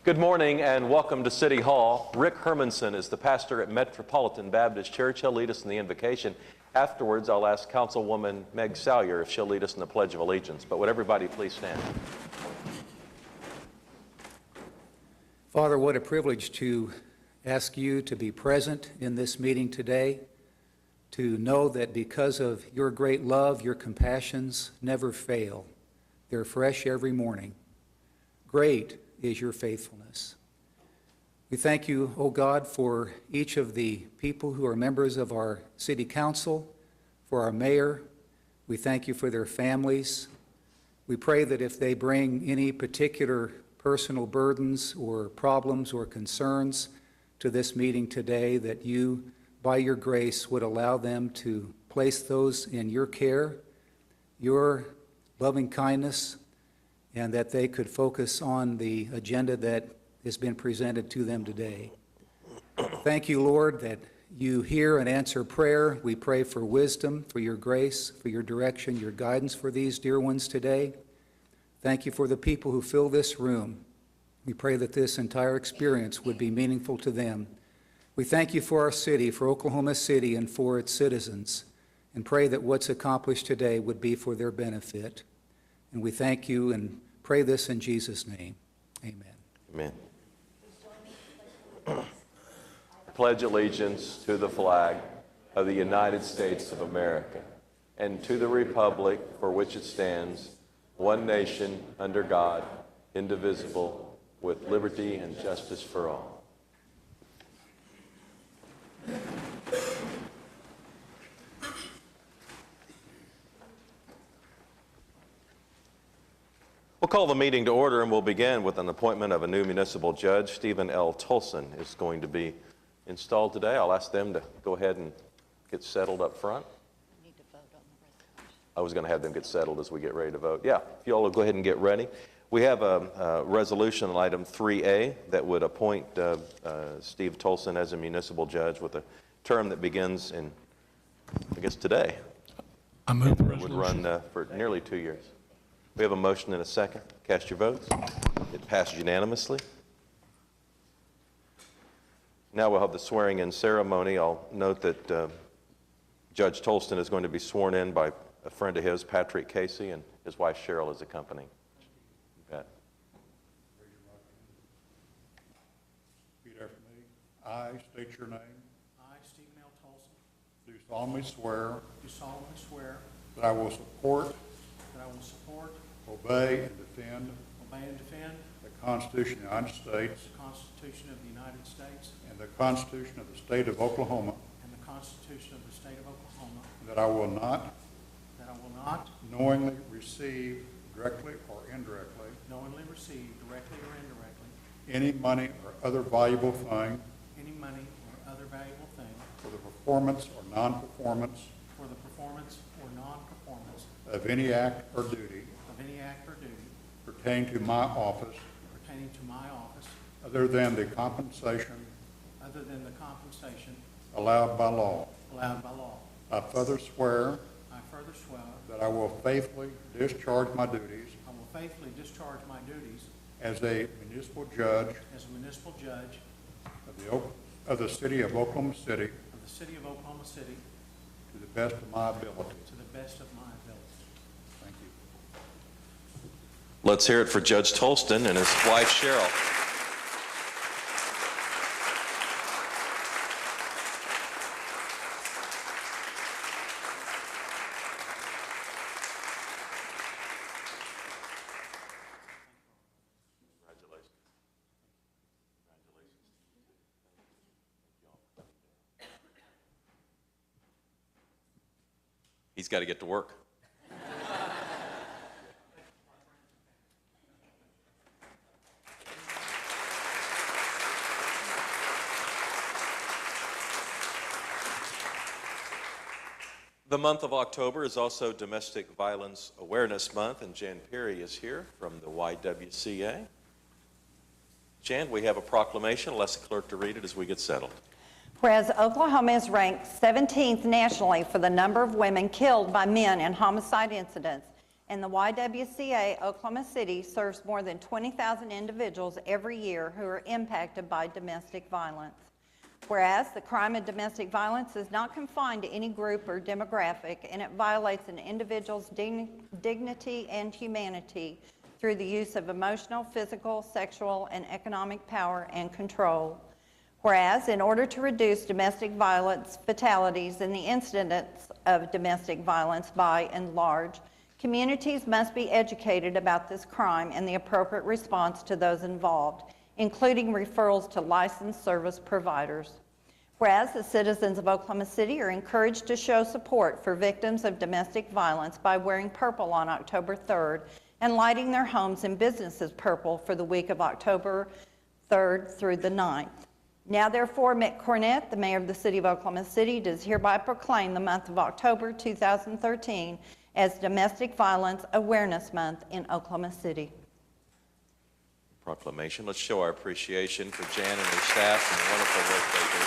Good morning and welcome to City Hall. Rick Hermanson is the pastor at Metropolitan Baptist Church. He'll lead us in the invocation. Afterwards, I'll ask Councilwoman Meg Salyer if she'll lead us in the Pledge of Allegiance. But would everybody please stand? Father, what a privilege to ask you to be present in this meeting today, to know that because of your great love, your compassions never fail. They're fresh every morning. Great is your faithfulness. We thank you, O God, for each of the people who are members of our city council, for our mayor. We thank you for their families. We pray that if they bring any particular personal burdens or problems or concerns to this meeting today, that you, by your grace, would allow them to place those in your care, your loving kindness, and that they could focus on the agenda that has been presented to them today. Thank you, Lord, that you hear and answer prayer. We pray for wisdom, for your grace, for your direction, your guidance for these dear ones today. Thank you for the people who fill this room. We pray that this entire experience would be meaningful to them. We thank you for our city, for Oklahoma City, and for its citizens, and pray that what's accomplished today would be for their benefit. And we thank you and pray this in Jesus' name. Amen. Amen. Pledge allegiance to the flag of the United States of America and to the republic for which it stands, one nation under God, indivisible, with liberty and justice for all. We'll call the meeting to order, and we'll begin with an appointment of a new municipal judge. Stephen L. Tolson is going to be installed today. I'll ask them to go ahead and get settled up front. We need to vote on the resolution. I was going to have them get settled as we get ready to vote. Yeah, if you all will go ahead and get ready. We have a resolution on item 3A that would appoint Steve Tolson as a municipal judge with a term that begins in, I guess, today. I move the It would resolution. run for nearly 2 years. We have a motion and a second. Cast your votes. It passed unanimously. Now we'll have the swearing-in ceremony. I'll note that Judge Tolson is going to be sworn in by a friend of his, Patrick Casey, and his wife Cheryl is accompanying. You bet. Repeat after me. I state your name. I, Stephen L. Tolson, Do solemnly swear do solemnly swear that I will support, that I will support, obey, and defend obey, and defend the Constitution of the United States the Constitution of the United States and the Constitution of the State of Oklahoma, and the Constitution of the State of Oklahoma, and that I will not that I will not knowingly receive, directly or indirectly, knowingly receive, directly or indirectly, any money or other valuable thing any money or other valuable thing for the performance or non-performance for the performance or non-performance of any act or duty of any act or duty pertaining to my office pertaining to my office, other than the compensation allowed by law. I further swear I further swear that I will faithfully discharge my duties I will faithfully discharge my duties as a municipal judge as a municipal judge of the city of Oklahoma City of the city of Oklahoma City to the best of my ability. to the best of my ability. Thank you. Let's hear it for Judge Tolson and his wife Cheryl. He's got to get to work. The month of October is also Domestic Violence Awareness Month, and Jan Perry is here from the YWCA. Jan, we have a proclamation. I'll ask the clerk to read it as we get settled. Whereas Oklahoma is ranked 17th nationally for the number of women killed by men in homicide incidents, and the YWCA Oklahoma City serves more than 20,000 individuals every year who are impacted by domestic violence. Whereas the crime of domestic violence is not confined to any group or demographic, and it violates an individual's dignity and humanity through the use of emotional, physical, sexual, and economic power and control. Whereas, in order to reduce domestic violence fatalities and the incidence of domestic violence by and large, communities must be educated about this crime and the appropriate response to those involved, including referrals to licensed service providers. Whereas the citizens of Oklahoma City are encouraged to show support for victims of domestic violence by wearing purple on October 3rd and lighting their homes and businesses purple for the week of October 3rd through the 9th. Now therefore, Mick Cornett, the mayor of the city of Oklahoma City, does hereby proclaim the month of October 2013 as Domestic Violence Awareness Month in Oklahoma City. Proclamation. Let's show our appreciation for Jan and her staff and the wonderful work they do.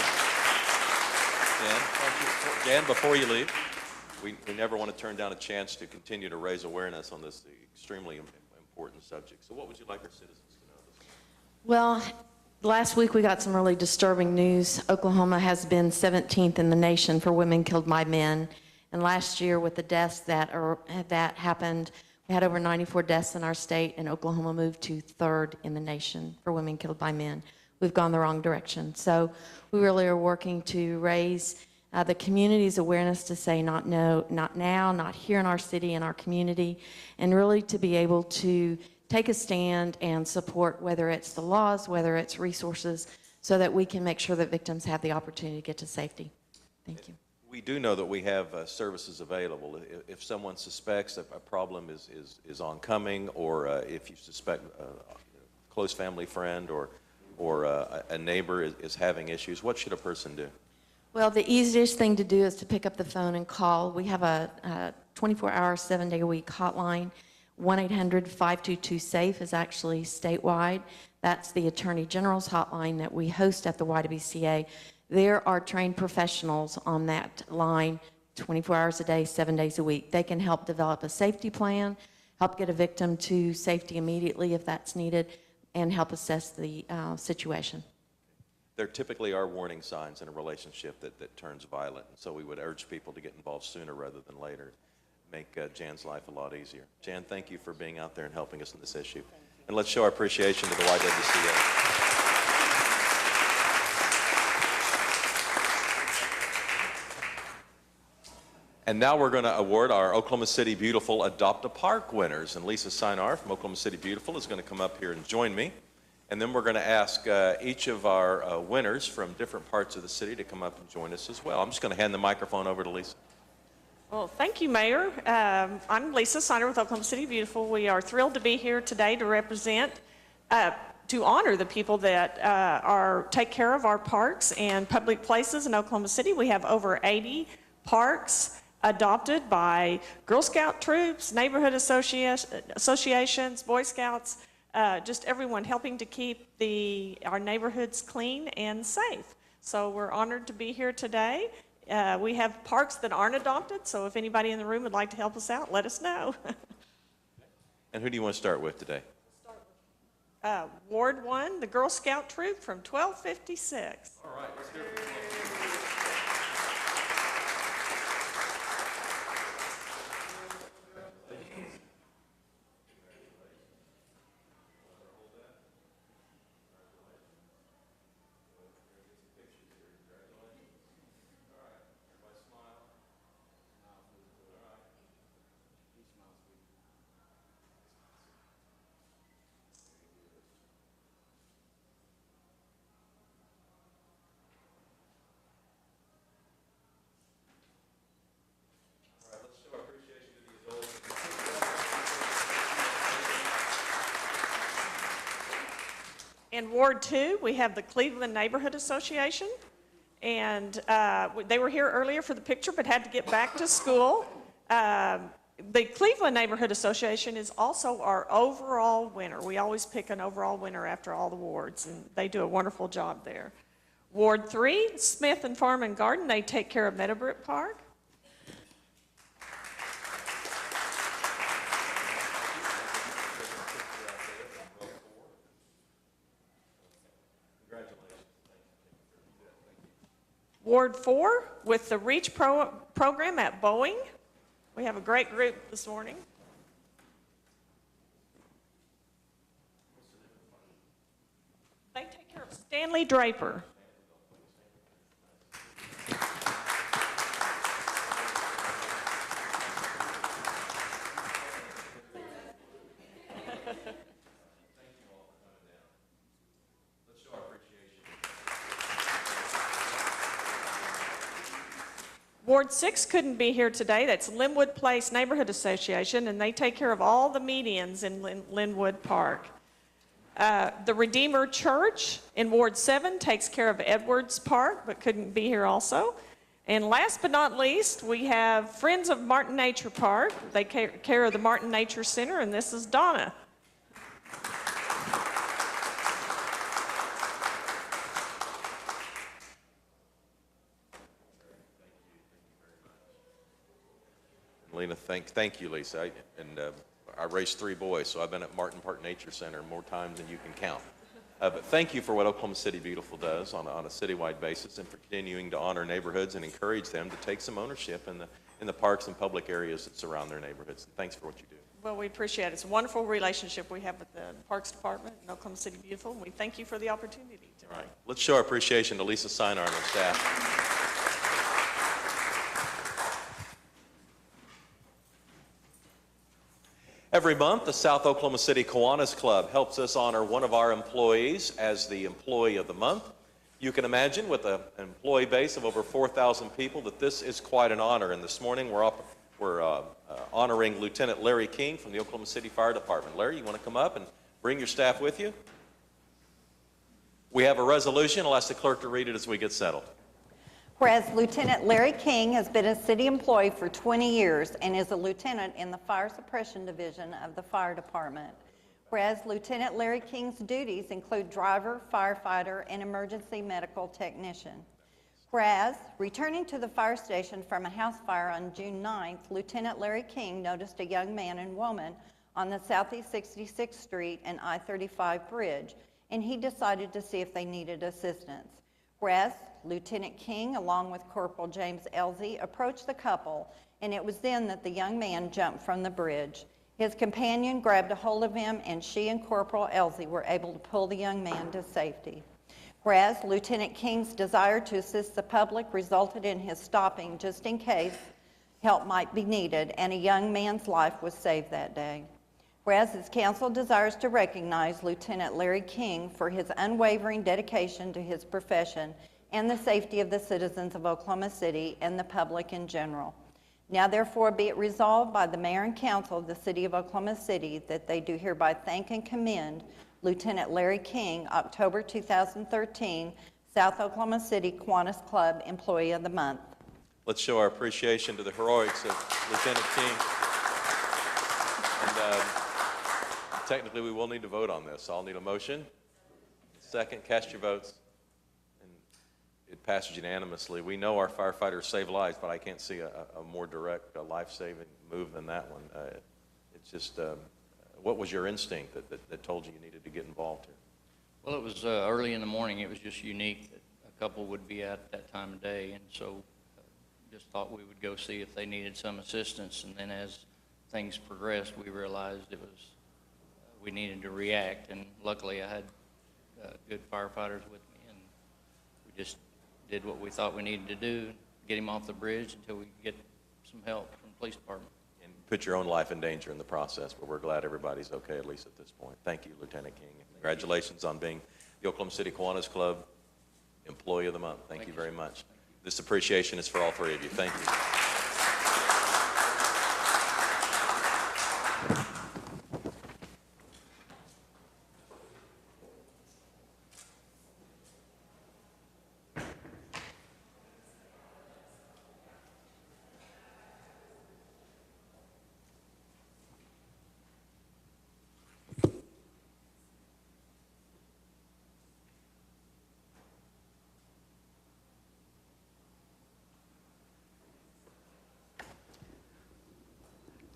Jan, before you leave, we never want to turn down a chance to continue to raise awareness on this extremely important subject. So what would you like our citizens to know? Well, last week we got some really disturbing news. Oklahoma has been 17th in the nation for women killed by men. And last year, with the deaths that happened, we had over 94 deaths in our state, and Oklahoma moved to 3rd in the nation for women killed by men. We've gone the wrong direction. So we really are working to raise the community's awareness to say not no, not now, not here in our city, in our community, and really to be able to take a stand and support, whether it's the laws, whether it's resources, so that we can make sure that victims have the opportunity to get to safety. Thank you. We do know that we have services available. If someone suspects that a problem is oncoming, or if you suspect a close family friend or a neighbor is having issues, what should a person do? Well, the easiest thing to do is to pick up the phone and call. We have a 24-hour, 7-day-a-week hotline. 1-800-522-SAFE is actually statewide. That's the Attorney General's hotline that we host at the YWCA. There are trained professionals on that line 24 hours a day, 7 days a week. They can help develop a safety plan, help get a victim to safety immediately if that's needed, and help assess the situation. There typically are warning signs in a relationship that turns violent, and so we would urge people to get involved sooner rather than later. Make Jan's life a lot easier. Jan, thank you for being out there and helping us in this issue. And let's show our appreciation to the YWCA. And now we're going to award our Oklahoma City Beautiful Adopt a Park winners. And Lisa Sinar from Oklahoma City Beautiful is going to come up here and join me. And then we're going to ask each of our winners from different parts of the city to come up and join us as well. I'm just going to hand the microphone over to Lisa. Well, thank you, Mayor. I'm Lisa Sinar with Oklahoma City Beautiful. We are thrilled to be here today to represent, to honor the people that take care of our parks and public places in Oklahoma City. We have over 80 parks adopted by Girl Scout troops, neighborhood associations, Boy Scouts, just everyone helping to keep our neighborhoods clean and safe. So we're honored to be here today. We have parks that aren't adopted, so if anybody in the room would like to help us out, let us know. And who do you want to start with today? Ward 1, the Girl Scout troop from 1256. All right, let's hear it from In Ward 2, we have the Cleveland Neighborhood Association, and they were here earlier for the picture but had to get back to school. The Cleveland Neighborhood Association is also our overall winner. We always pick an overall winner after all the wards, and they do a wonderful job there. Ward 3, Smith and Farm and Garden, they take care of Meadowbrook Park. Ward 4 with the REACH program at Boeing. We have a great group this morning. They take care of Stanley Draper. Ward 6 couldn't be here today. That's Linwood Place Neighborhood Association, and they take care of all the medians in Linwood Park. The Redeemer Church in Ward 7 takes care of Edwards Park, but couldn't be here also. And last but not least, we have Friends of Martin Nature Park. They take care of the Martin Nature Center, and this is Donna. Lena, thank you, Lisa. I raised 3 boys, so I've been at Martin Park Nature Center more times than you can count. But thank you for what Oklahoma City Beautiful does on a citywide basis, and for continuing to honor neighborhoods and encourage them to take some ownership in the parks and public areas that surround their neighborhoods. And thanks for what you do. Well, we appreciate it. It's a wonderful relationship we have with the Parks Department in Oklahoma City Beautiful, and we thank you for the opportunity All right. tonight. Let's show our appreciation to Lisa Seinar and her staff. Every month, the South Oklahoma City Kiwanis Club helps us honor one of our employees as the Employee of the Month. You can imagine, with an employee base of over 4,000 people, that this is quite an honor. And this morning, we're honoring Lieutenant Larry King from the Oklahoma City Fire Department. Larry, you want to come up and bring your staff with you? We have a resolution. I'll ask the clerk to read it as we get settled. Whereas Lieutenant Larry King has been a city employee for 20 years and is a lieutenant in the Fire Suppression Division of the Fire Department. Whereas Lieutenant Larry King's duties include driver, firefighter, and emergency medical technician. Whereas, returning to the fire station from a house fire on June 9th, Lieutenant Larry King noticed a young man and woman on the Southeast 66th Street and I-35 bridge, and he decided to see if they needed assistance. Whereas, Lieutenant King, along with Corporal James Elzey, approached the couple, and it was then that the young man jumped from the bridge. His companion grabbed a hold of him, and she and Corporal Elzey were able to pull the young man to safety. Whereas Lieutenant King's desire to assist the public resulted in his stopping just in case help might be needed, and a young man's life was saved that day. Whereas his council desires to recognize Lieutenant Larry King for his unwavering dedication to his profession and the safety of the citizens of Oklahoma City and the public in general. Now therefore be it resolved by the mayor and council of the city of Oklahoma City that they do hereby thank and commend Lieutenant Larry King, October 2013, South Oklahoma City Kiwanis Club Employee of the Month. Let's show our appreciation to the heroics of Lieutenant King. And technically, we will need to vote on this. I'll need a motion. Second, cast your votes. And it passes unanimously. We know our firefighters save lives, but I can't see a more direct, life-saving move than that one. It's just, what was your instinct that told you needed to get involved here? Well, it was early in the morning. It was just unique that a couple would be at that time of day, and so just thought we would go see if they needed some assistance. And then as things progressed, we realized it was we needed to react, and luckily I had good firefighters with me, and we just did what we thought we needed to do, get him off the bridge until we could get some help from the police department. And put your own life in danger in the process, but we're glad everybody's okay, at least at this point. Thank you, Lieutenant King. Congratulations on being the Oklahoma City Kiwanis Club Employee of the Month. Thank you very much. This appreciation is for all 3 of you. Thank you.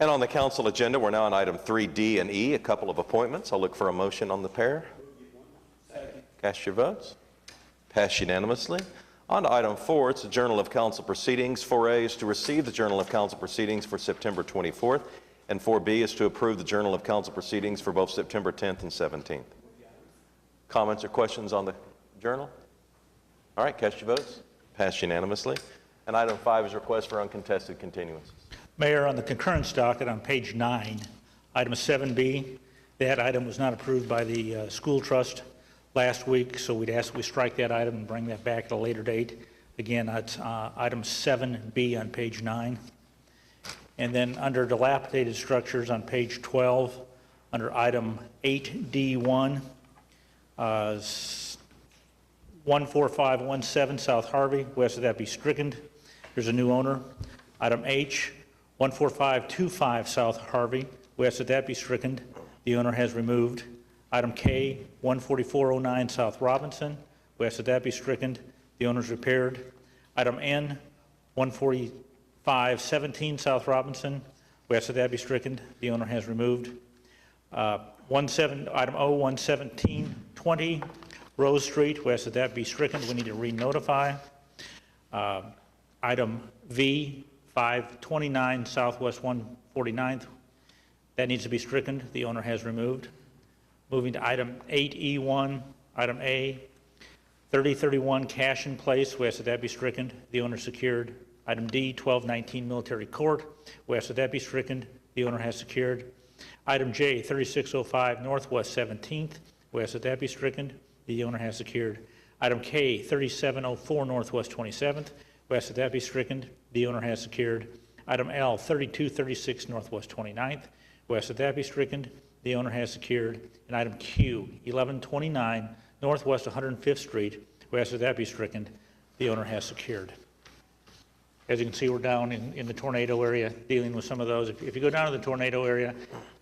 And on the council agenda, we're now on item 3D and E, a couple of appointments. I'll look for a motion on the pair. Cast your votes. Passed unanimously. On to item 4, it's the Journal of Council Proceedings. 4A is to receive the Journal of Council Proceedings for September 24th, and 4B is to approve the Journal of Council Proceedings for both September 10th and 17th. Comments or questions on the journal? All right, cast your votes. Passed unanimously. And item 5 is request for uncontested continuances. Mayor, on the concurrence docket on page 9, item 7B, that item was not approved by the school trust last week, so we'd ask we strike that item and bring that back at a later date. Again, that's item 7B on page 9. And then under dilapidated structures on page 12, under item 8D1, 14517 South Harvey, we ask that that be stricken. There's a new owner. Item H, 14525 South Harvey, we ask that that be stricken. The owner has removed. Item K, 14409 South Robinson, we ask that that be stricken. The owner's repaired. Item N, 14517 South Robinson, we ask that that be stricken. The owner has removed. Item O, 11720 Rose Street, we ask that that be stricken. We need to re-notify. Item V, 529 Southwest 149th, that needs to be stricken. The owner has removed. Moving to item 8E1, item A, 3031 Cashin Place, we ask that that be stricken. The owner secured. Item D, 1219 Military Court, we ask that that be stricken. The owner has secured. Item J, 3605 Northwest 17th, we ask that that be stricken. The owner has secured. Item K, 3704 Northwest 27th, we ask that that be stricken. The owner has secured. Item L, 3236 Northwest 29th, we ask that that be stricken. The owner has secured. And item Q, 1129 Northwest 105th Street, we ask that that be stricken. The owner has secured. As you can see, we're down in the tornado area dealing with some of those. If you go down to the tornado area,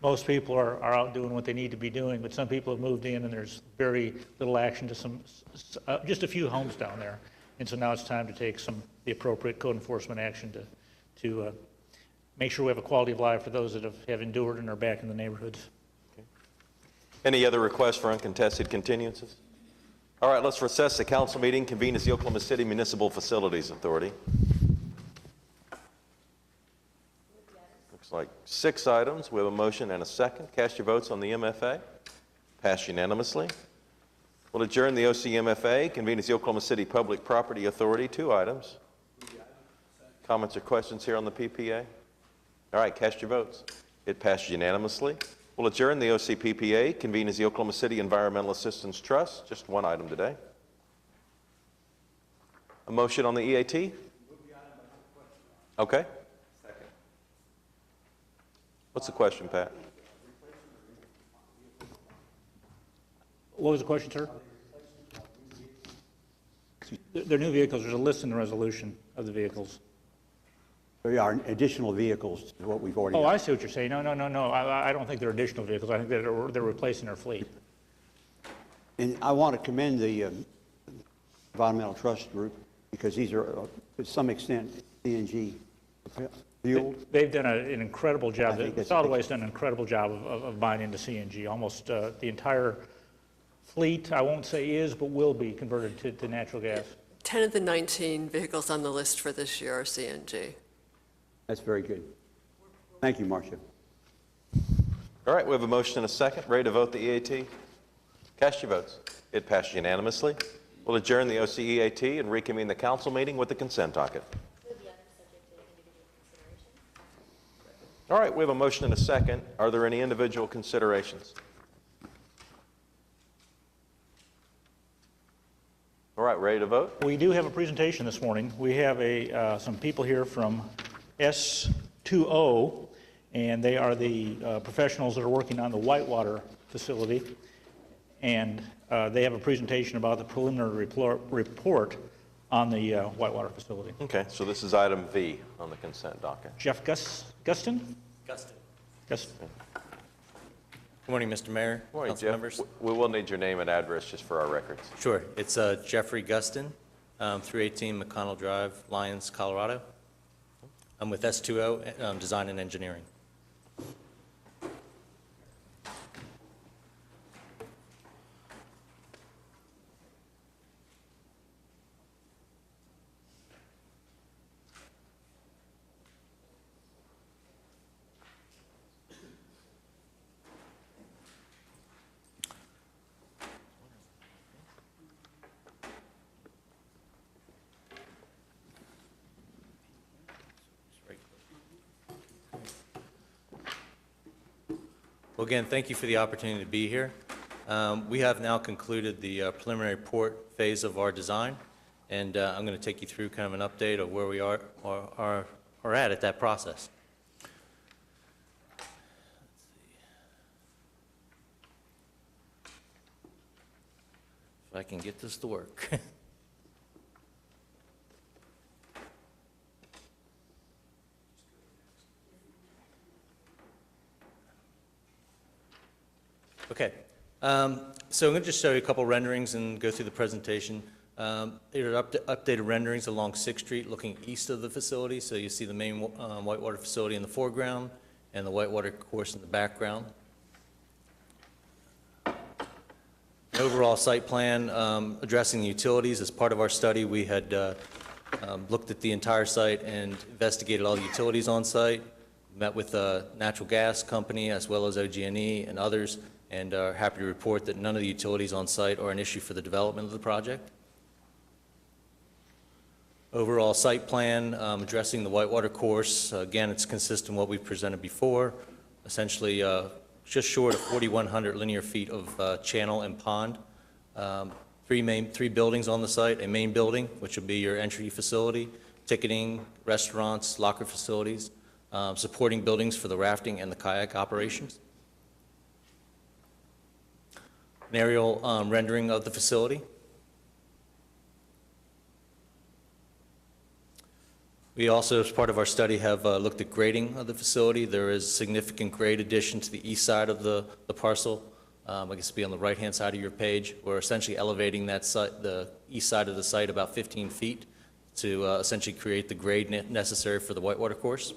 most people are out doing what they need to be doing, but some people have moved in and there's very little action to just a few homes down there. And so now it's time to take the appropriate code enforcement action to make sure we have a quality of life for those that have endured and are back in the neighborhoods. Any other requests for uncontested continuances? All right, let's recess the council meeting, convene as the Oklahoma City Municipal Facilities Authority. Looks like 6 items. We have a motion and a second. Cast your votes on the MFA. Passed unanimously. We'll adjourn the OCMFA, convene as the Oklahoma City Public Property Authority. 2 items. Comments or questions here on the PPA? All right, cast your votes. It passed unanimously. We'll adjourn the OCPPA, convene as the Oklahoma City Environmental Assistance Trust. Just 1 item today. A motion on the EAT? Okay. What's the question, Pat? What was the question, sir? They're new vehicles. There's a list in the resolution of the vehicles. There are additional vehicles to what we've already. Oh, I see what you're saying. No. I don't think they're additional vehicles. I think they're replacing their fleet. And I want to commend the Environmental Trust Group because these are, to some extent, CNG fueled. They've done an incredible job. think Solid Waste done an incredible job of buying into CNG. Almost the entire fleet, I won't say is, but will be converted to natural gas. 10 of the 19 vehicles on the list for this year are CNG. That's very good. Thank you, Marcia. All right, we have a motion and a second. Ready to vote the EAT? Cast your votes. It passed unanimously. We'll adjourn the OCEAT and reconvene the council meeting with the consent docket. All right, we have a motion and a second. Are there any individual considerations? All right, ready to vote? We do have a presentation this morning. We have some people here from S2O, and they are the professionals that are working on the Whitewater facility. And they have a presentation about the preliminary report on the Whitewater facility. Okay, so this is item V on the consent docket. Jeff Gustin? Gustin. Gustin. Good morning, Mr. Mayor, Good morning, council Jeff. members. We will need your name and address just for our records. Sure. It's Jeffrey Gustin, 318 McConnell Drive, Lyons, Colorado. I'm with S2O Design and Engineering. Well, again, thank you for the opportunity to be here. We have now concluded the preliminary report phase of our design, and I'm going to take you through kind of an update of where we are at that process. If I can get this to work. Okay, so I'm going to just show you a couple renderings and go through the presentation. There are updated renderings along 6th Street looking east of the facility, so you see the main whitewater facility in the foreground and the whitewater course in the background. Overall site plan addressing the utilities. As part of our study, we had looked at the entire site and investigated all the utilities on site, met with a natural gas company as well as OG&E and others, and are happy to report that none of the utilities on site are an issue for the development of the project. Overall site plan addressing the whitewater course. Again, it's consistent with what we've presented before. Essentially, just short of 4,100 linear feet of channel and pond. Three buildings on the site, a main building, which will be your entry facility, ticketing, restaurants, locker facilities, supporting buildings for the rafting and the kayak operations. An aerial rendering of the facility. We also, as part of our study, have looked at grading of the facility. There is significant grade addition to the east side of the parcel. I guess it'll be on the right-hand side of your page. We're essentially elevating that site, the east side of the site, about 15 feet to essentially create the grade necessary for the whitewater course.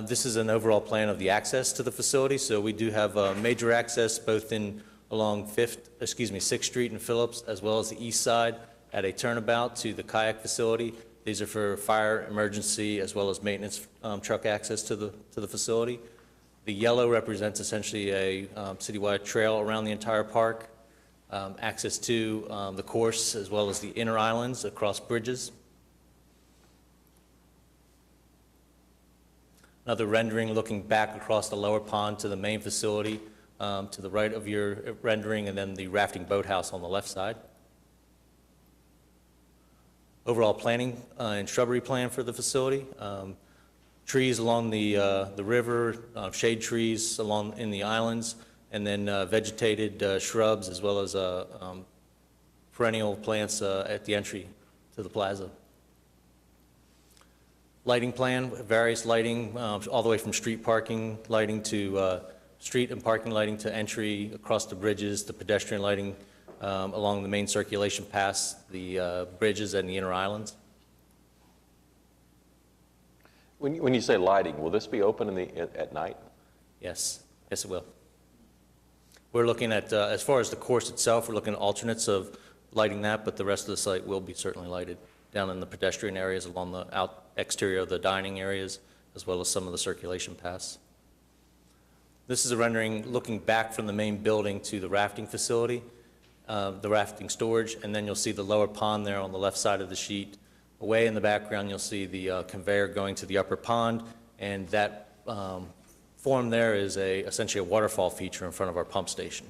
This is an overall plan of the access to the facility. So we do have major access both along 6th Street and Phillips, as well as the east side at a turnabout to the kayak facility. These are for fire, emergency, as well as maintenance truck access to the facility. The yellow represents essentially a citywide trail around the entire park, access to the course, as well as the inner islands across bridges. Another rendering looking back across the lower pond to the main facility, to the right of your rendering, and then the rafting boathouse on the left side. Overall planning and shrubbery plan for the facility. Trees along the river, shade trees in the islands, and then vegetated shrubs as well as perennial plants at the entry to the plaza. Lighting plan, various lighting, all the way from street parking lighting to street and parking lighting to entry across the bridges, the pedestrian lighting along the main circulation paths, the bridges and the inner islands. When you say lighting, will this be open at night? Yes, yes it will. We're looking at, as far as the course itself, we're looking at alternates of lighting that, but the rest of the site will be certainly lighted down in the pedestrian areas along the exterior of the dining areas, as well as some of the circulation paths. This is a rendering looking back from the main building to the rafting facility, the rafting storage, and then you'll see the lower pond there on the left side of the sheet. Away in the background, you'll see the conveyor going to the upper pond, and that form there is essentially a waterfall feature in front of our pump station.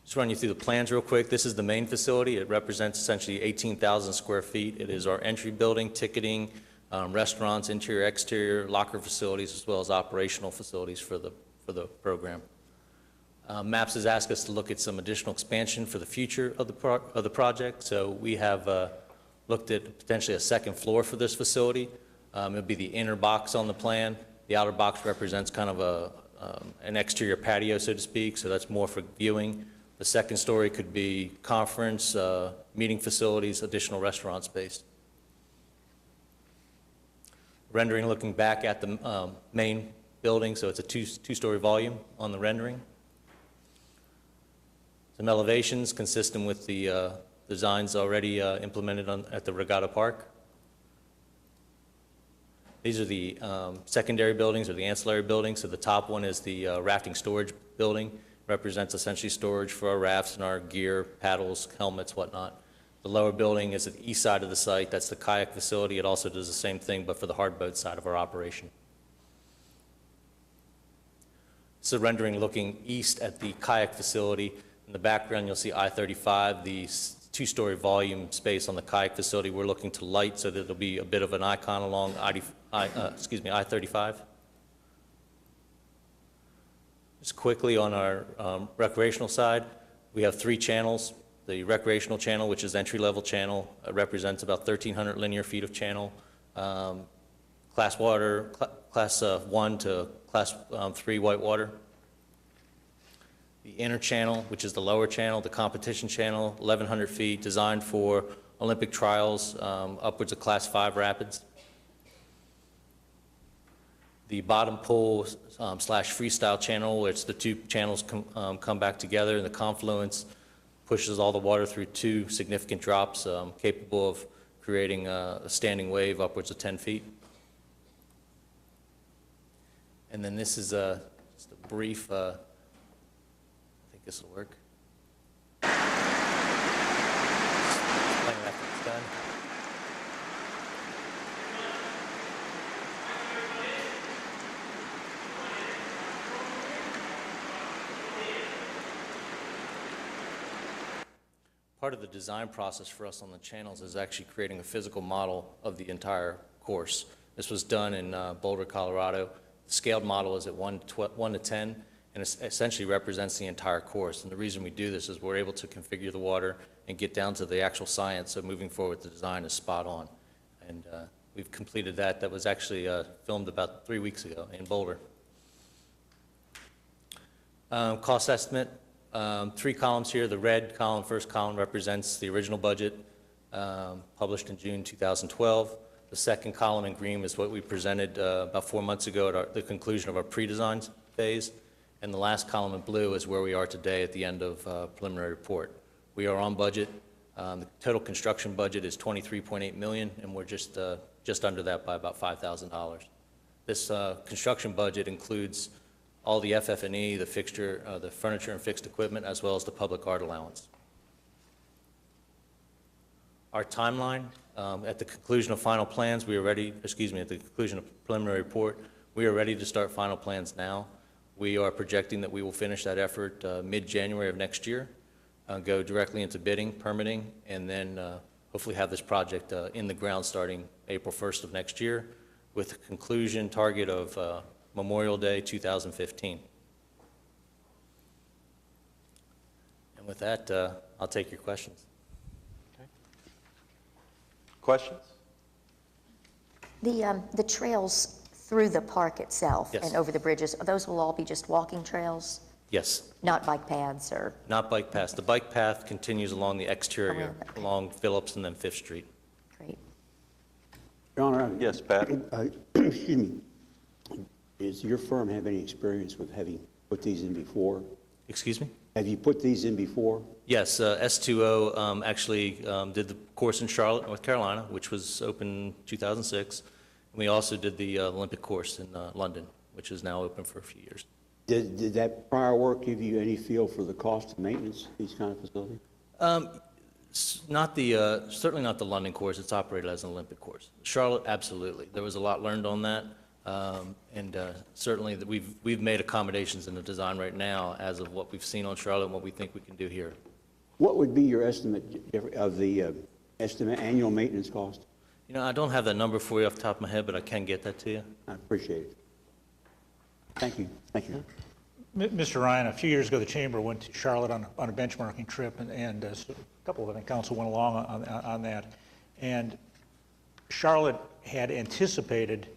Just run you through the plans real quick. This is the main facility. It represents essentially 18,000 square feet. It is our entry building, ticketing, restaurants, interior, exterior, locker facilities, as well as operational facilities for the program. MAPS has asked us to look at some additional expansion for the future of the project. So we have looked at potentially a second floor for this facility. It'll be the inner box on the plan. The outer box represents kind of an exterior patio, so to speak. So that's more for viewing. The second story could be conference, meeting facilities, additional restaurant space. Rendering looking back at the main building, so it's a two-story volume on the rendering. Some elevations consistent with the designs already implemented at the Regatta Park. These are the secondary buildings or the ancillary buildings. So the top one is the rafting storage building, represents essentially storage for our rafts and our gear, paddles, helmets, whatnot. The lower building is at the east side of the site. That's the kayak facility. It also does the same thing, but for the hard boat side of our operation. This is a rendering looking east at the kayak facility. In the background, you'll see I-35, the two-story volume space on the kayak facility. We're looking to light so that it'll be a bit of an icon along I-35. Just quickly on our recreational side, we have 3 channels. The recreational channel, which is entry-level channel, represents about 1,300 linear feet of channel. Class 1 to Class 3 whitewater. The inner channel, which is the lower channel, the competition channel, 1,100 feet, designed for Olympic trials, upwards of Class 5 rapids. The bottom pool slash freestyle channel, where it's the 2 channels come back together, and the confluence pushes all the water through 2 significant drops, capable of creating a standing wave upwards of 10 feet. And then this is just a brief, I think this will work. Explain after it's done. Part of the design process for us on the channels is actually creating a physical model of the entire course. This was done in Boulder, Colorado. The scaled model is at 1 to 10, and it essentially represents the entire course. And the reason we do this is we're able to configure the water and get down to the actual science, so moving forward, the design is spot on. And we've completed that. That was actually filmed about 3 weeks ago in Boulder. Cost estimate. 3 columns here. The red column, first column, represents the original budget published in June 2012. The second column in green is what we presented about 4 months ago at the conclusion of our pre-design phase. And the last column in blue is where we are today at the end of preliminary report. We are on budget. The total construction budget is $23.8 million, and we're just under that by about $5,000. This construction budget includes all the FF&E, the fixture, the furniture and fixed equipment, as well as the public art allowance. Our timeline, at the conclusion of final plans, we are ready, at the conclusion of preliminary report, we are ready to start final plans now. We are projecting that we will finish that effort mid-January of next year, go directly into bidding, permitting, and then hopefully have this project in the ground starting April 1st of next year, with a conclusion target of Memorial Day 2015. And with that, I'll take your questions. Questions? The trails through the park itself Yes. and over the bridges, those will all be just walking trails, Yes, not bike paths or? not bike paths. The bike path continues along the exterior, Around, okay. along Phillips and then 5th Street. Great. Your Honor, Yes, Pat? excuse me. Does your firm have any experience with having put these in before? Excuse me? Have you put these in before? Yes, S2O actually did the course in Charlotte, North Carolina, which was open 2006. And we also did the Olympic course in London, which is now open for a few years. Did that prior work give you any feel for the cost of maintenance of these kind of facilities? Not the, certainly not the London course. It's operated as an Olympic course. Charlotte, absolutely. There was a lot learned on that. And certainly that we've made accommodations in the design right now as of what we've seen on Charlotte and what we think we can do here. What would be your estimate of the annual maintenance cost? You know, I don't have that number for you off the top of my head, but I can get that to you. I appreciate it. Thank you. Thank you. Mr. Ryan, a few years ago, the Chamber went to Charlotte on a benchmarking trip, and a couple of the council went along on that. And Charlotte had anticipated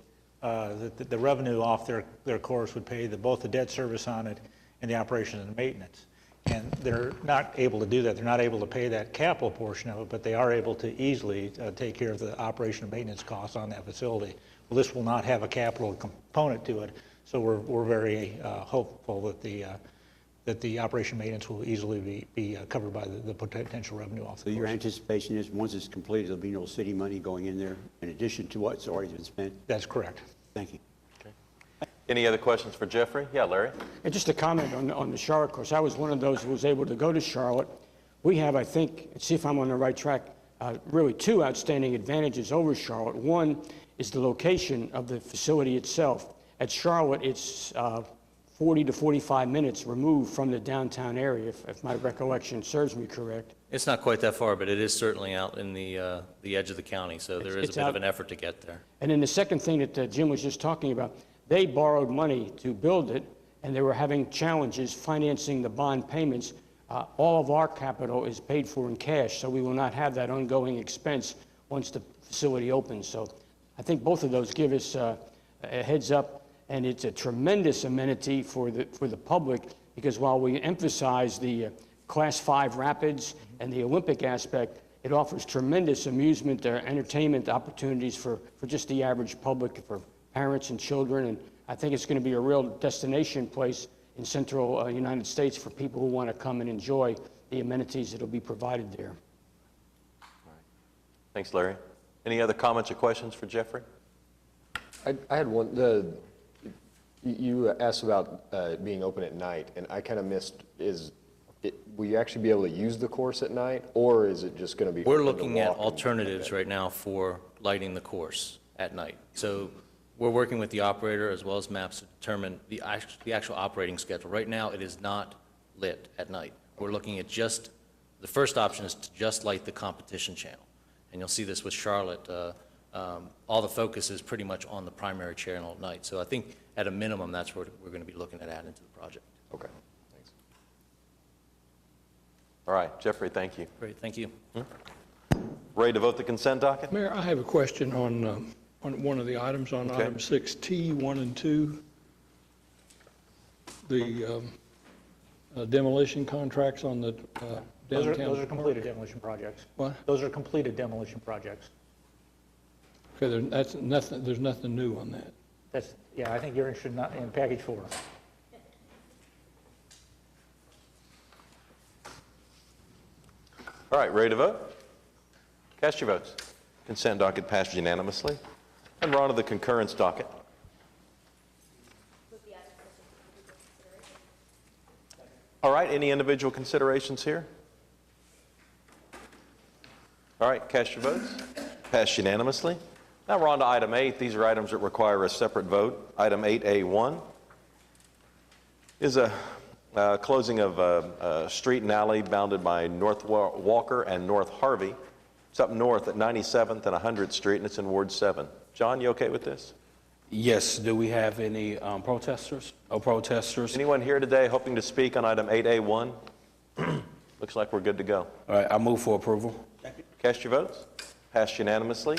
that the revenue off their course would pay both the debt service on it and the operation and the maintenance. And they're not able to do that. They're not able to pay that capital portion of it, but they are able to easily take care of the operation and maintenance costs on that facility. Well, this will not have a capital component to it, so we're very hopeful that the operation and maintenance will easily be covered by the potential revenue off So the your course. anticipation is once it's completed, there'll be no city money going in there in addition to what's already been spent? That's correct. Thank you. Any other questions for Jeffrey? Yeah, Larry? And just a comment on the Charlotte course. I was one of those who was able to go to Charlotte. We have, I think, see if I'm on the right track, really two outstanding advantages over Charlotte. One is the location of the facility itself. At Charlotte, it's 40 to 45 minutes removed from the downtown area, if my recollection serves me correct. It's not quite that far, but it is certainly out in the edge of the county, so there is a It's bit out- of an effort to get there. And then the second thing that Jim was just talking about, they borrowed money to build it, and they were having challenges financing the bond payments. All of our capital is paid for in cash, so we will not have that ongoing expense once the facility opens. So I think both of those give us a heads up, and it's a tremendous amenity for the public, because while we emphasize the Class 5 rapids and the Olympic aspect, it offers tremendous amusement, entertainment opportunities for just the average public, for parents and children, and I think it's going to be a real destination place in central United States for people who want to come and enjoy the amenities that will be provided there. Thanks, Larry. Any other comments or questions for Jeffrey? I had one. You asked about being open at night, and I kind of missed, will you actually be able to use the course at night, or is it just going to be We're open to looking at walk? alternatives right now for lighting the course at night. So we're working with the operator as well as MAPS to determine the actual operating schedule. Right now, it is not lit at night. We're looking at just, the first option is to just light the competition channel. And you'll see this with Charlotte. All the focus is pretty much on the primary channel at night. So I think at a minimum, that's what we're going to be looking at adding to the project. Okay, thanks. All right, Jeffrey, thank you. Great, thank you. Ready to vote the consent docket? Mayor, I have a question on one of the items, on Okay. item 6T, 1 and 2. The demolition contracts on the downtown. Those are completed demolition projects. What? Those are completed demolition projects. Okay, there's nothing new on that. That's, yeah, I think you're interested in package 4. All right, ready to vote? Cast your votes. Consent docket passed unanimously. And we're on to the concurrence docket. All right, any individual considerations here? All right, cast your votes. Passed unanimously. Now we're on to item 8. These are items that require a separate vote. Item 8A1 is a closing of a street and alley bounded by North Walker and North Harvey. It's up north at 97th and 100th Street, and it's in Ward 7. John, you okay with this? Yes. Do we have any protesters? Anyone here today hoping to speak on item 8A1? Looks like we're good to go. All right, I move for approval. Cast your votes. Passed unanimously.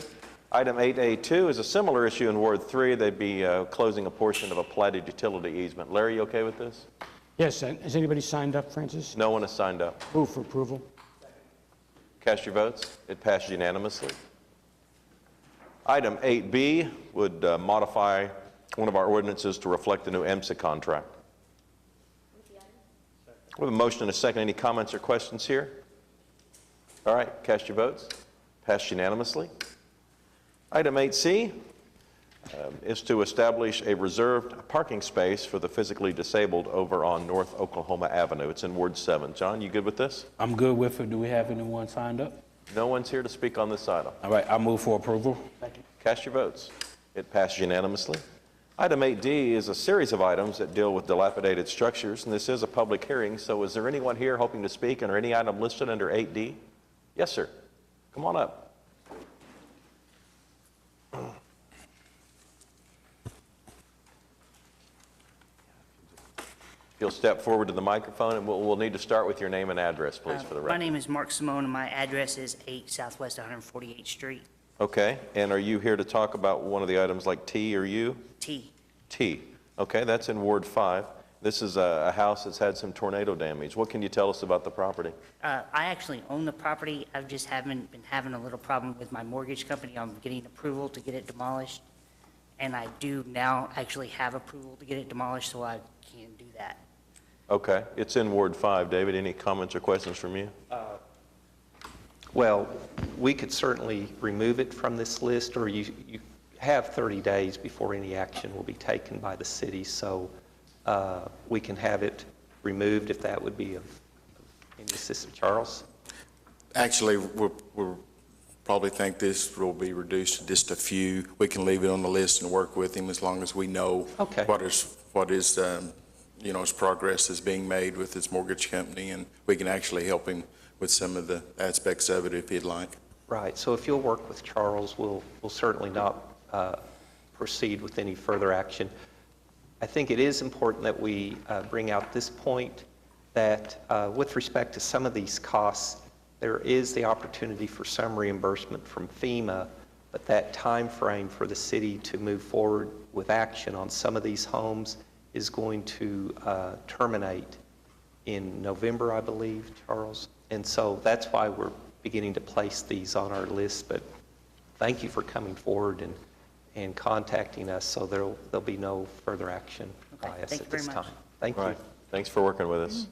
Item 8A2 is a similar issue in Ward 3. They'd be closing a portion of a platted utility easement. Larry, you okay with this? Yes, and has anybody signed up, Francis? No one has signed up. Move for approval. Cast your votes. It passed unanimously. Item 8B would modify one of our ordinances to reflect the new EMSA contract. We have a motion and a second. Any comments or questions here? All right, cast your votes. Passed unanimously. Item 8C is to establish a reserved parking space for the physically disabled over on North Oklahoma Avenue. It's in Ward 7. John, you good with this? I'm good with it. Do we have anyone signed up? No one's here to speak on this item. All right, I move for approval. Cast your votes. It passed unanimously. Item 8D is a series of items that deal with dilapidated structures, and this is a public hearing, so is there anyone here hoping to speak under any item listed under 8D? Yes, sir. Come on up. If you'll step forward to the microphone, and we'll need to start with your name and address, please, for the My record. name is Mark Simone, and my address is 8 Southwest 148th Street. Okay, and are you here to talk about one of the items like T or U? T. T. Okay, that's in Ward 5. This is a house that's had some tornado damage. What can you tell us about the property? I actually own the property. I've just been having a little problem with my mortgage company on getting approval to get it demolished. And I do now actually have approval to get it demolished, so I can do that. Okay, it's in Ward 5. David, any comments or questions from you? Well, we could certainly remove it from this list, or you have 30 days before any action will be taken by the city, so we can have it removed if that would be of any assistance. Charles? Actually, we'll probably think this will be reduced to just a few. We can leave it on the list and work with him as long as we know what is his progress is being made with his mortgage company, and we can actually help him with some of the aspects of it if he'd like. Right. So if you'll work with Charles, we'll certainly not proceed with any further action. I think it is important that we bring out this point that with respect to some of these costs, there is the opportunity for some reimbursement from FEMA, but that time frame for the city to move forward with action on some of these homes is going to terminate in November, I believe, Charles. And so that's why we're beginning to place these on our list. But thank you for coming forward and contacting us, so there'll be no further action by us at this time. Thank you. Right. Thanks for working with us.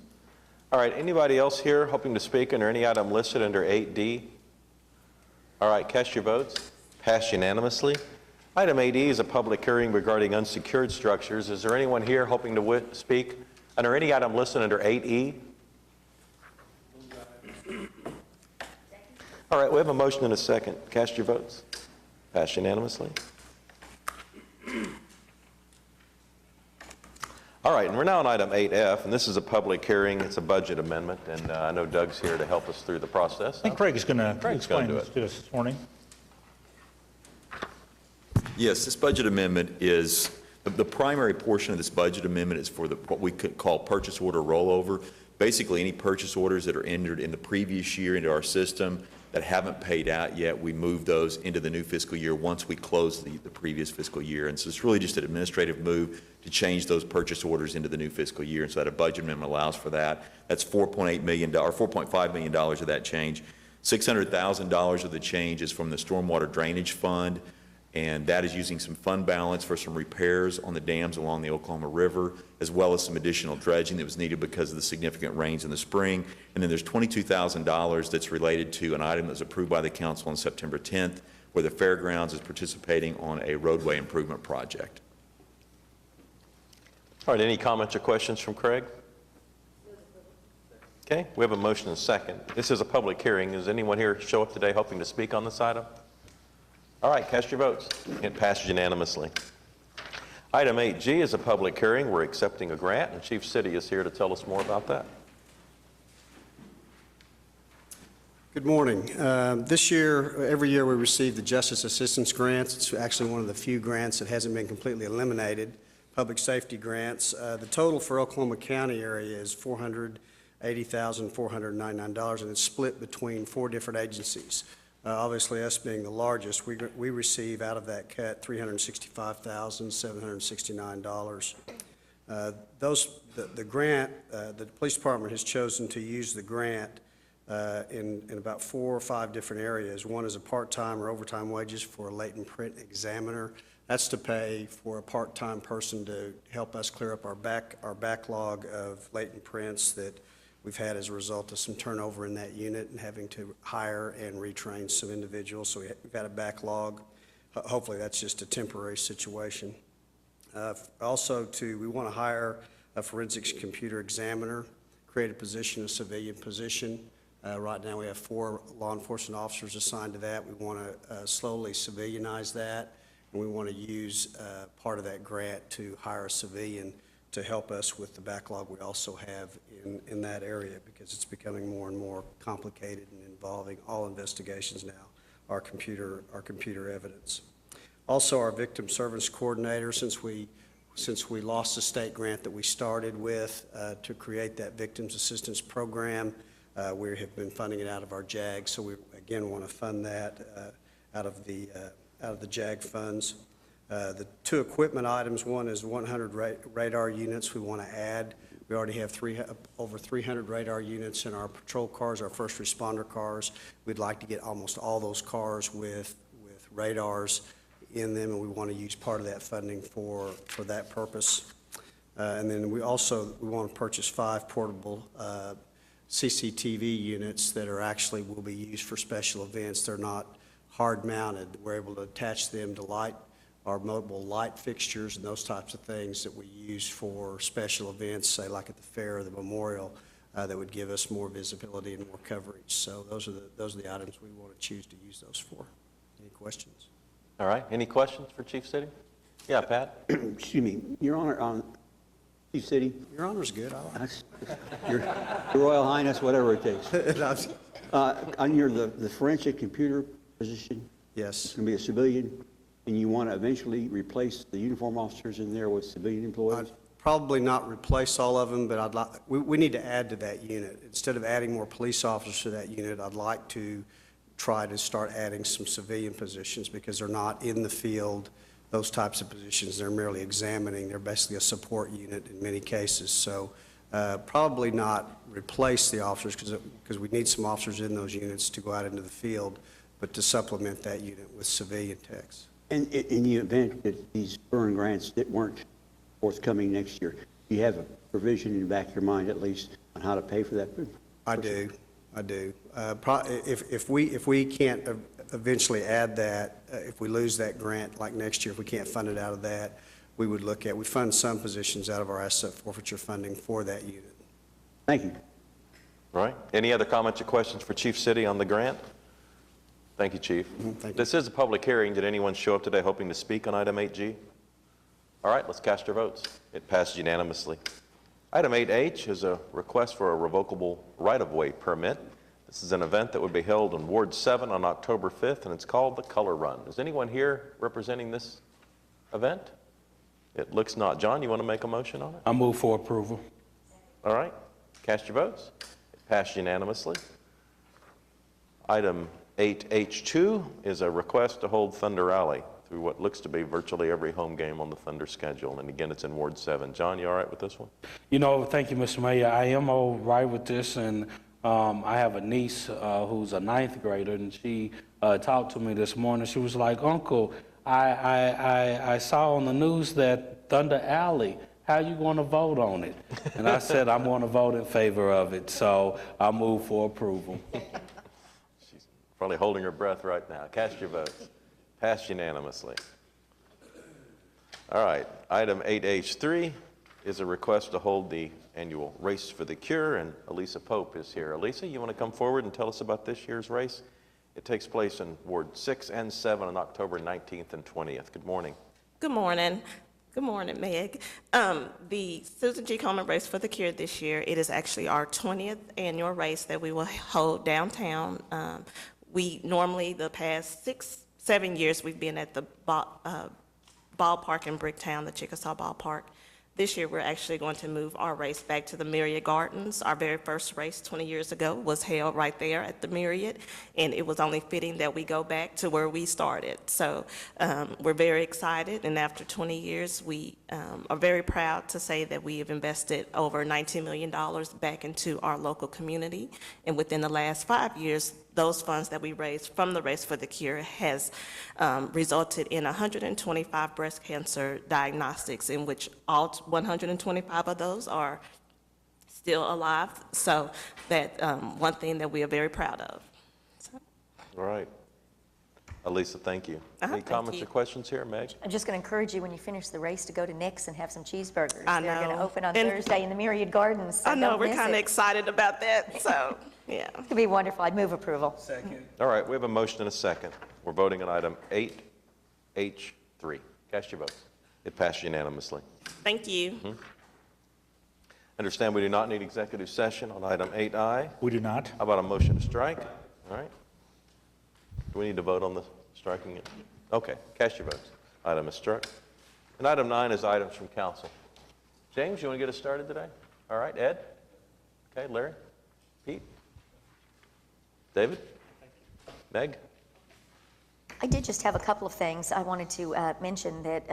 All right, anybody else here hoping to speak under any item listed under 8D? All right, cast your votes. Passed unanimously. Item 8E is a public hearing regarding unsecured structures. Is there anyone here hoping to speak under any item listed under 8E? All right, we have a motion and a second. Cast your votes. Passed unanimously. All right, and we're now on item 8F, and this is a public hearing. It's a budget amendment, and I know Doug's here to help us through the process. I think Craig is going to explain this to us this morning. Yes, this budget amendment is, the primary portion of this budget amendment is for what we could call purchase order rollover. Basically, any purchase orders that are entered in the previous year into our system that haven't paid out yet, we move those into the new fiscal year once we close the previous fiscal year. And so it's really just an administrative move to change those purchase orders into the new fiscal year. And so that a budget amendment allows for that. That's $4.8 million, or $4.5 million of that change. $600,000 of the change is from the Stormwater Drainage Fund, and that is using some fund balance for some repairs on the dams along the Oklahoma River, as well as some additional dredging that was needed because of the significant rains in the spring. And then there's $22,000 that's related to an item that was approved by the council on September 10th, where the fairgrounds is participating on a roadway improvement project. All right, any comments or questions from Craig? Okay, we have a motion and a second. This is a public hearing. Does anyone here show up today hoping to speak on this item? All right, cast your votes. It passes unanimously. Item 8G is a public hearing. We're accepting a grant, and Chief City is here to tell us more about that. Good morning. This year, every year we receive the Justice Assistance Grants. It's actually one of the few grants that hasn't been completely eliminated, public safety grants. The total for Oklahoma County area is $480,499, and it's split between 4 different agencies. Obviously, us being the largest, we receive out of that cut $365,769. The grant, the police department has chosen to use the grant in about 4 or 5 different areas. One is a part-time or overtime wages for a latent print examiner. That's to pay for a part-time person to help us clear up our backlog of latent prints that we've had as a result of some turnover in that unit and having to hire and retrain some individuals. So we've had a backlog. Hopefully that's just a temporary situation. Also, we want to hire a forensics computer examiner, create a position, a civilian position. Right now we have 4 law enforcement officers assigned to that. We want to slowly civilianize that, and we want to use part of that grant to hire a civilian to help us with the backlog we also have in that area, because it's becoming more and more complicated and involving all investigations now, our computer evidence. Also, our victim service coordinator, since we lost the state grant that we started with to create that victims assistance program, we have been funding it out of our JAG, so we again want to fund that out of the JAG funds. The 2 equipment items, one is 100 radar units we want to add. We already have over 300 radar units in our patrol cars, our first responder cars. We'd like to get almost all those cars with radars in them, and we want to use part of that funding for that purpose. And then we want to purchase 5 portable CCTV units that will be used for special events. They're not hard mounted. We're able to attach them to light our mobile light fixtures and those types of things that we use for special events, say like at the fair or the memorial, that would give us more visibility and more coverage. So those are the items we want to choose to use those for. Any questions? All right, any questions for Chief City? Yeah, Pat? Excuse me, Your Honor, Chief City? Your Honor's good. I like Your Royal Highness, whatever it takes. On the forensic computer position? Yes. It's going to be a civilian, and you want to eventually replace the uniform officers in there with civilian employees? Probably not replace all of them, but we need to add to that unit. Instead of adding more police officers to that unit, I'd like to try to start adding some civilian positions because they're not in the field, those types of positions. They're merely examining. They're basically a support unit in many cases. So probably not replace the officers because we need some officers in those units to go out into the field, but to supplement that unit with civilian techs. And in the event that these burn grants that weren't forthcoming next year, do you have a provision in the back of your mind at least on how to pay for that? I do. If we can't eventually add that, if we lose that grant like next year, if we can't fund it out of that, we fund some positions out of our asset forfeiture funding for that unit. Thank you. All right, any other comments or questions for Chief City on the grant? Thank you, Chief. Thank you. This is a public hearing. Did anyone show up today hoping to speak on item 8G? All right, let's cast our votes. It passed unanimously. Item 8H is a request for a revocable right-of-way permit. This is an event that would be held in Ward 7 on October 5th, and it's called the Color Run. Is anyone here representing this event? It looks not. John, you want to make a motion on it? I move for approval. All right, cast your votes. It passed unanimously. Item 8H2 is a request to hold Thunder Rally through what looks to be virtually every home game on the Thunder schedule. And again, it's in Ward 7. John, you all right with this one? You know, thank you, Mr. Mayor. I am all right with this, and I have a niece who's a 9th grader, and she talked to me this morning. She was like, Uncle, I saw on the news that Thunder Alley, how you going to vote on it? And I said, I'm going to vote in favor of it, so I move for approval. She's probably holding her breath right now. Cast your votes. Passed unanimously. All right, item 8H3 is a request to hold the annual Race for the Cure, and Elisa Pope is here. Elisa, you want to come forward and tell us about this year's race? It takes place in Ward 6 and 7 on October 19th and 20th. Good morning. Good morning. Good morning, Meg. The Susan G. Komen Race for the Cure this year, it is actually our 20th annual race that we will hold downtown. We normally, the past 6-7 years, we've been at the ballpark in Bricktown, the Chickasaw Ballpark. This year, we're actually going to move our race back to the Myriad Gardens. Our very first race 20 years ago was held right there at the Myriad, and it was only fitting that we go back to where we started. So we're very excited, and after 20 years, we are very proud to say that we have invested over $19 million back into our local community, and within the last 5 years, those funds that we raised from the Race for the Cure has resulted in 125 breast cancer diagnostics, in which all 125 of those are still alive. So that one thing that we are very proud of. So. All right. Elisa, thank you. Any thank comments you. or questions here, Meg? I'm just going to encourage you when you finish the race to go to Nick's and have some cheeseburgers. I They're going to know. open on And- Thursday in the Myriad Gardens. So I know, don't we're miss kind of it. excited about that, so, yeah. It's going to be wonderful. I'd move approval. All right, we have a motion and a second. We're voting on item 8H3. Cast your votes. It passed unanimously. Thank you. Understand we do not need executive session on item 8I. We do not. How about a motion to strike? All right. Do we need to vote on the striking it? Okay, cast your votes. Item is struck. And item 9 is items from council. James, you want to get us started today? All right, Ed? Okay, Larry? Pete? David? Meg? I did just have a couple of things. I wanted to mention that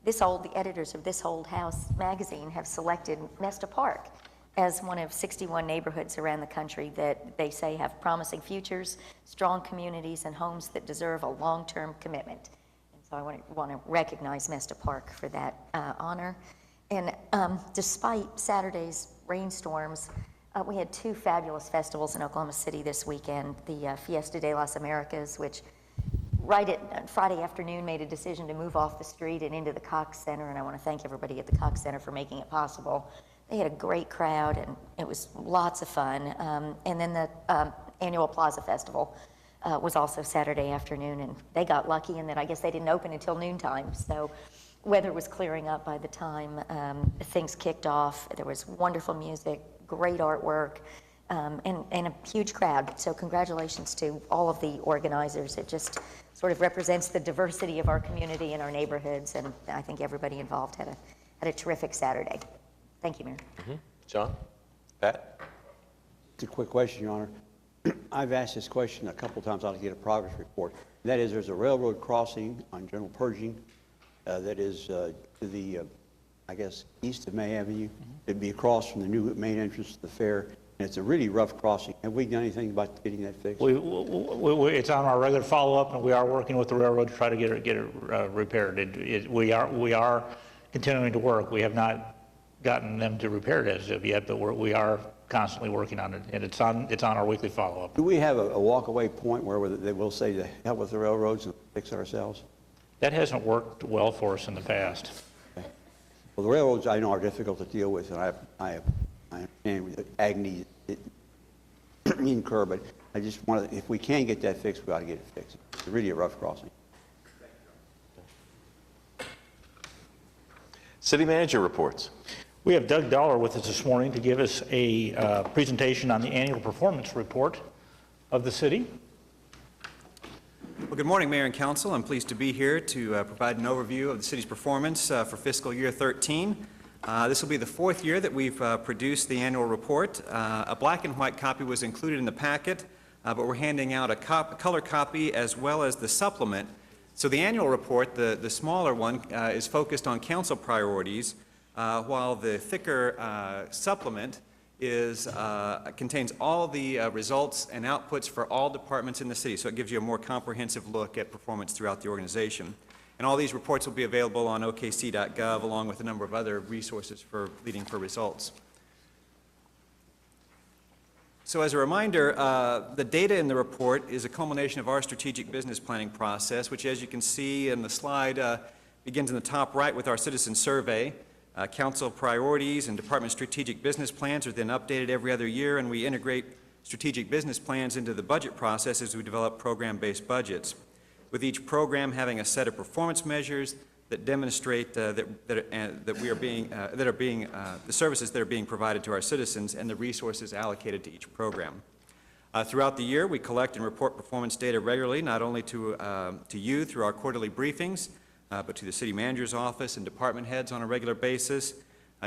the editors of This Old House magazine have selected Mesta Park as one of 61 neighborhoods around the country that they say have promising futures, strong communities, and homes that deserve a long-term commitment. And so I want to recognize Mesta Park for that honor. And despite Saturday's rainstorms, we had 2 fabulous festivals in Oklahoma City this weekend. The Fiesta de las Americas, which right at Friday afternoon, made a decision to move off the street and into the Cox Center, and I want to thank everybody at the Cox Center for making it possible. They had a great crowd, and it was lots of fun. And then the annual Plaza Festival was also Saturday afternoon, and they got lucky in that I guess they didn't open until noontime. So weather was clearing up by the time things kicked off. There was wonderful music, great artwork, and a huge crowd. So congratulations to all of the organizers. It just sort of represents the diversity of our community and our neighborhoods, and I think everybody involved had a terrific Saturday. Thank you, Mayor. John? Pat? It's a quick question, Your Honor. I've asked this question a couple times. I'll get a progress report. That is, there's a railroad crossing on General Pershing that is to the, I guess, east of May Avenue. It'd be across from the new main entrance to the fair, and it's a really rough crossing. Have we done anything about getting that fixed? It's on our regular follow-up, and we are working with the railroad to try to get it repaired. We are continuing to work. We have not gotten them to repair it as of yet, but we are constantly working on it, and it's on our weekly follow-up. Do we have a walk-away point where they will say to help with the railroads and fix it ourselves? That hasn't worked well for us in the past. Okay. Well, the railroads I know are difficult to deal with, and I understand the agony it incur, but I just want to, if we can get that fixed, we ought to get it fixed. It's really a rough crossing. City manager reports. We have Doug Dollar with us this morning to give us a presentation on the annual performance report of the city. Well, good morning, Mayor and Council. I'm pleased to be here to provide an overview of the city's performance for fiscal year 13. This will be the fourth year that we've produced the annual report. A black and white copy was included in the packet, but we're handing out a color copy as well as the supplement. So the annual report, the smaller one, is focused on council priorities, while the thicker supplement contains all the results and outputs for all departments in the city. So it gives you a more comprehensive look at performance throughout the organization. And all these reports will be available on okc.gov along with a number of other resources for leading for results. So as a reminder, the data in the report is a culmination of our strategic business planning process, which, as you can see in the slide, begins in the top right with our citizen survey. Council priorities and department strategic business plans are then updated every other year, and we integrate strategic business plans into the budget process as we develop program-based budgets, with each program having a set of performance measures that demonstrate the services that are being provided to our citizens and the resources allocated to each program. Throughout the year, we collect and report performance data regularly, not only to you through our quarterly briefings, but to the city manager's office and department heads on a regular basis.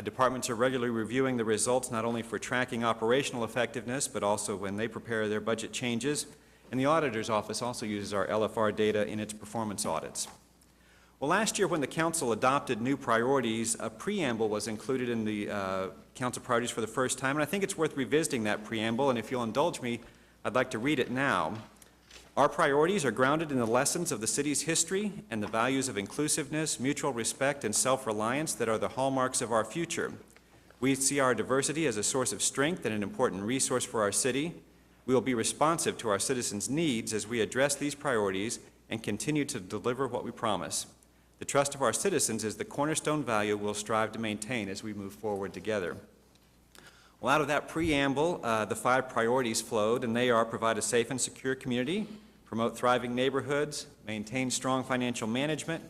Departments are regularly reviewing the results not only for tracking operational effectiveness, but also when they prepare their budget changes. And the auditor's office also uses our LFR data in its performance audits. Well, last year when the council adopted new priorities, a preamble was included in the council priorities for the first time, and I think it's worth revisiting that preamble, and if you'll indulge me, I'd like to read it now. Our priorities are grounded in the lessons of the city's history and the values of inclusiveness, mutual respect, and self-reliance that are the hallmarks of our future. We see our diversity as a source of strength and an important resource for our city. We will be responsive to our citizens' needs as we address these priorities and continue to deliver what we promise. The trust of our citizens is the cornerstone value we'll strive to maintain as we move forward together. Well, out of that preamble, the 5 priorities flowed, and they are: provide a safe and secure community, promote thriving neighborhoods, maintain strong financial management,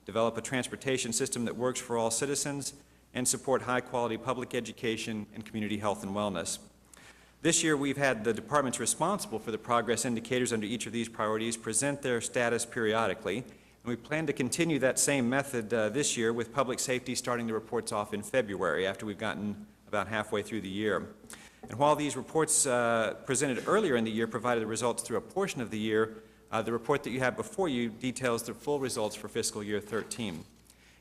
develop a transportation system that works for all citizens, and support high-quality public education and community health and wellness. This year, we've had the departments responsible for the progress indicators under each of these priorities present their status periodically, and we plan to continue that same method this year, with public safety starting the reports off in February after we've gotten about halfway through the year. And while these reports presented earlier in the year provided the results through a portion of the year, the report that you have before you details the full results for fiscal year 13.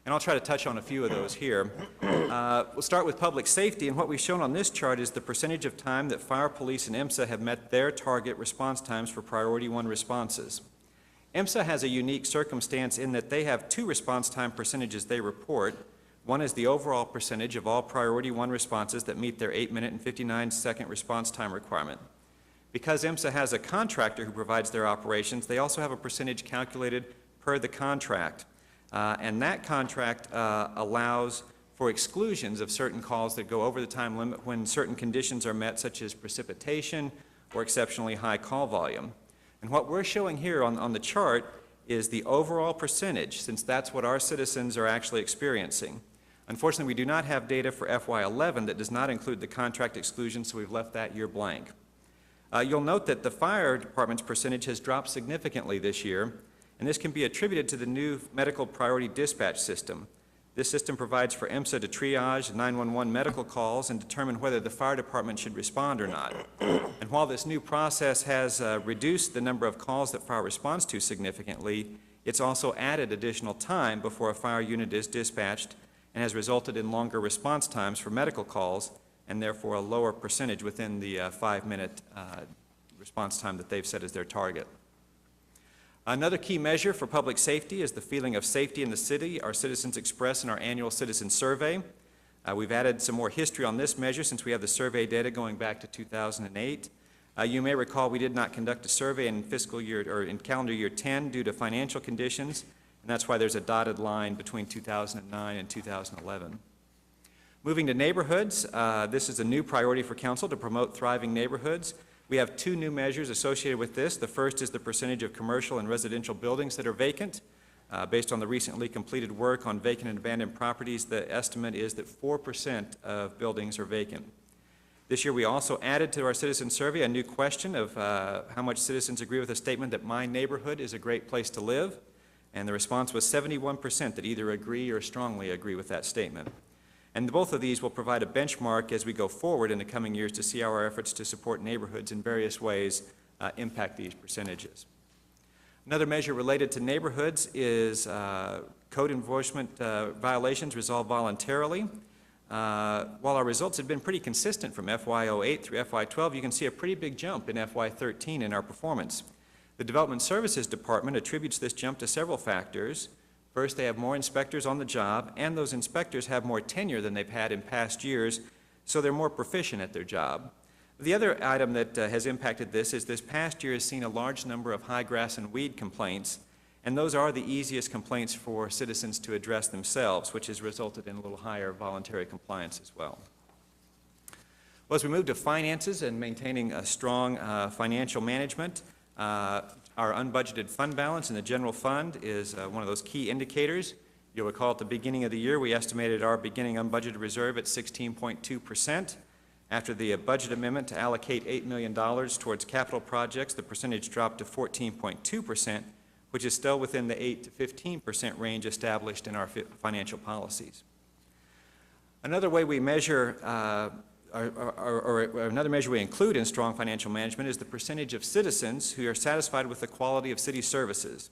And I'll try to touch on a few of those here. We'll start with public safety, and what we've shown on this chart is the percentage of time that fire, police, and IMSA have met their target response times for Priority 1 responses. IMSA has a unique circumstance in that they have 2 response time percentages they report. One is the overall percentage of all Priority 1 responses that meet their 8-minute and 59-second response time requirement. Because IMSA has a contractor who provides their operations, they also have a percentage calculated per the contract. And that contract allows for exclusions of certain calls that go over the time limit when certain conditions are met, such as precipitation or exceptionally high call volume. And what we're showing here on the chart is the overall percentage, since that's what our citizens are actually experiencing. Unfortunately, we do not have data for FY11 that does not include the contract exclusion, so we've left that year blank. You'll note that the fire department's percentage has dropped significantly this year, and this can be attributed to the new medical priority dispatch system. This system provides for IMSA to triage 911 medical calls and determine whether the fire department should respond or not. And while this new process has reduced the number of calls that fire responds to significantly, it's also added additional time before a fire unit is dispatched and has resulted in longer response times for medical calls and therefore a lower percentage within the 5-minute response time that they've set as their target. Another key measure for public safety is the feeling of safety in the city our citizens express in our annual citizen survey. We've added some more history on this measure since we have the survey data going back to 2008. You may recall we did not conduct a survey in calendar year 10 due to financial conditions, and that's why there's a dotted line between 2009 and 2011. Moving to neighborhoods, this is a new priority for council to promote thriving neighborhoods. We have 2 new measures associated with this. The first is the percentage of commercial and residential buildings that are vacant. Based on the recently completed work on vacant and abandoned properties, the estimate is that 4% of buildings are vacant. This year we also added to our citizen survey a new question of how much citizens agree with the statement that my neighborhood is a great place to live, and the response was 71% that either agree or strongly agree with that statement. And both of these will provide a benchmark as we go forward in the coming years to see how our efforts to support neighborhoods in various ways impact these percentages. Another measure related to neighborhoods is code enforcement violations resolved voluntarily. While our results had been pretty consistent from FY08 through FY12, you can see a pretty big jump in FY13 in our performance. The Development Services Department attributes this jump to several factors. First, they have more inspectors on the job, and those inspectors have more tenure than they've had in past years, so they're more proficient at their job. The other item that has impacted this is this past year has seen a large number of high grass and weed complaints, and those are the easiest complaints for citizens to address themselves, which has resulted in a little higher voluntary compliance as well. Well, as we move to finances and maintaining a strong financial management, our unbudgeted fund balance in the general fund is one of those key indicators. You'll recall at the beginning of the year, we estimated our beginning unbudgeted reserve at 16.2%. After the budget amendment to allocate $8 million towards capital projects, the percentage dropped to 14.2%, which is still within the 8 to 15% range established in our financial policies. Another way we measure another measure we include in strong financial management is the percentage of citizens who are satisfied with the quality of city services.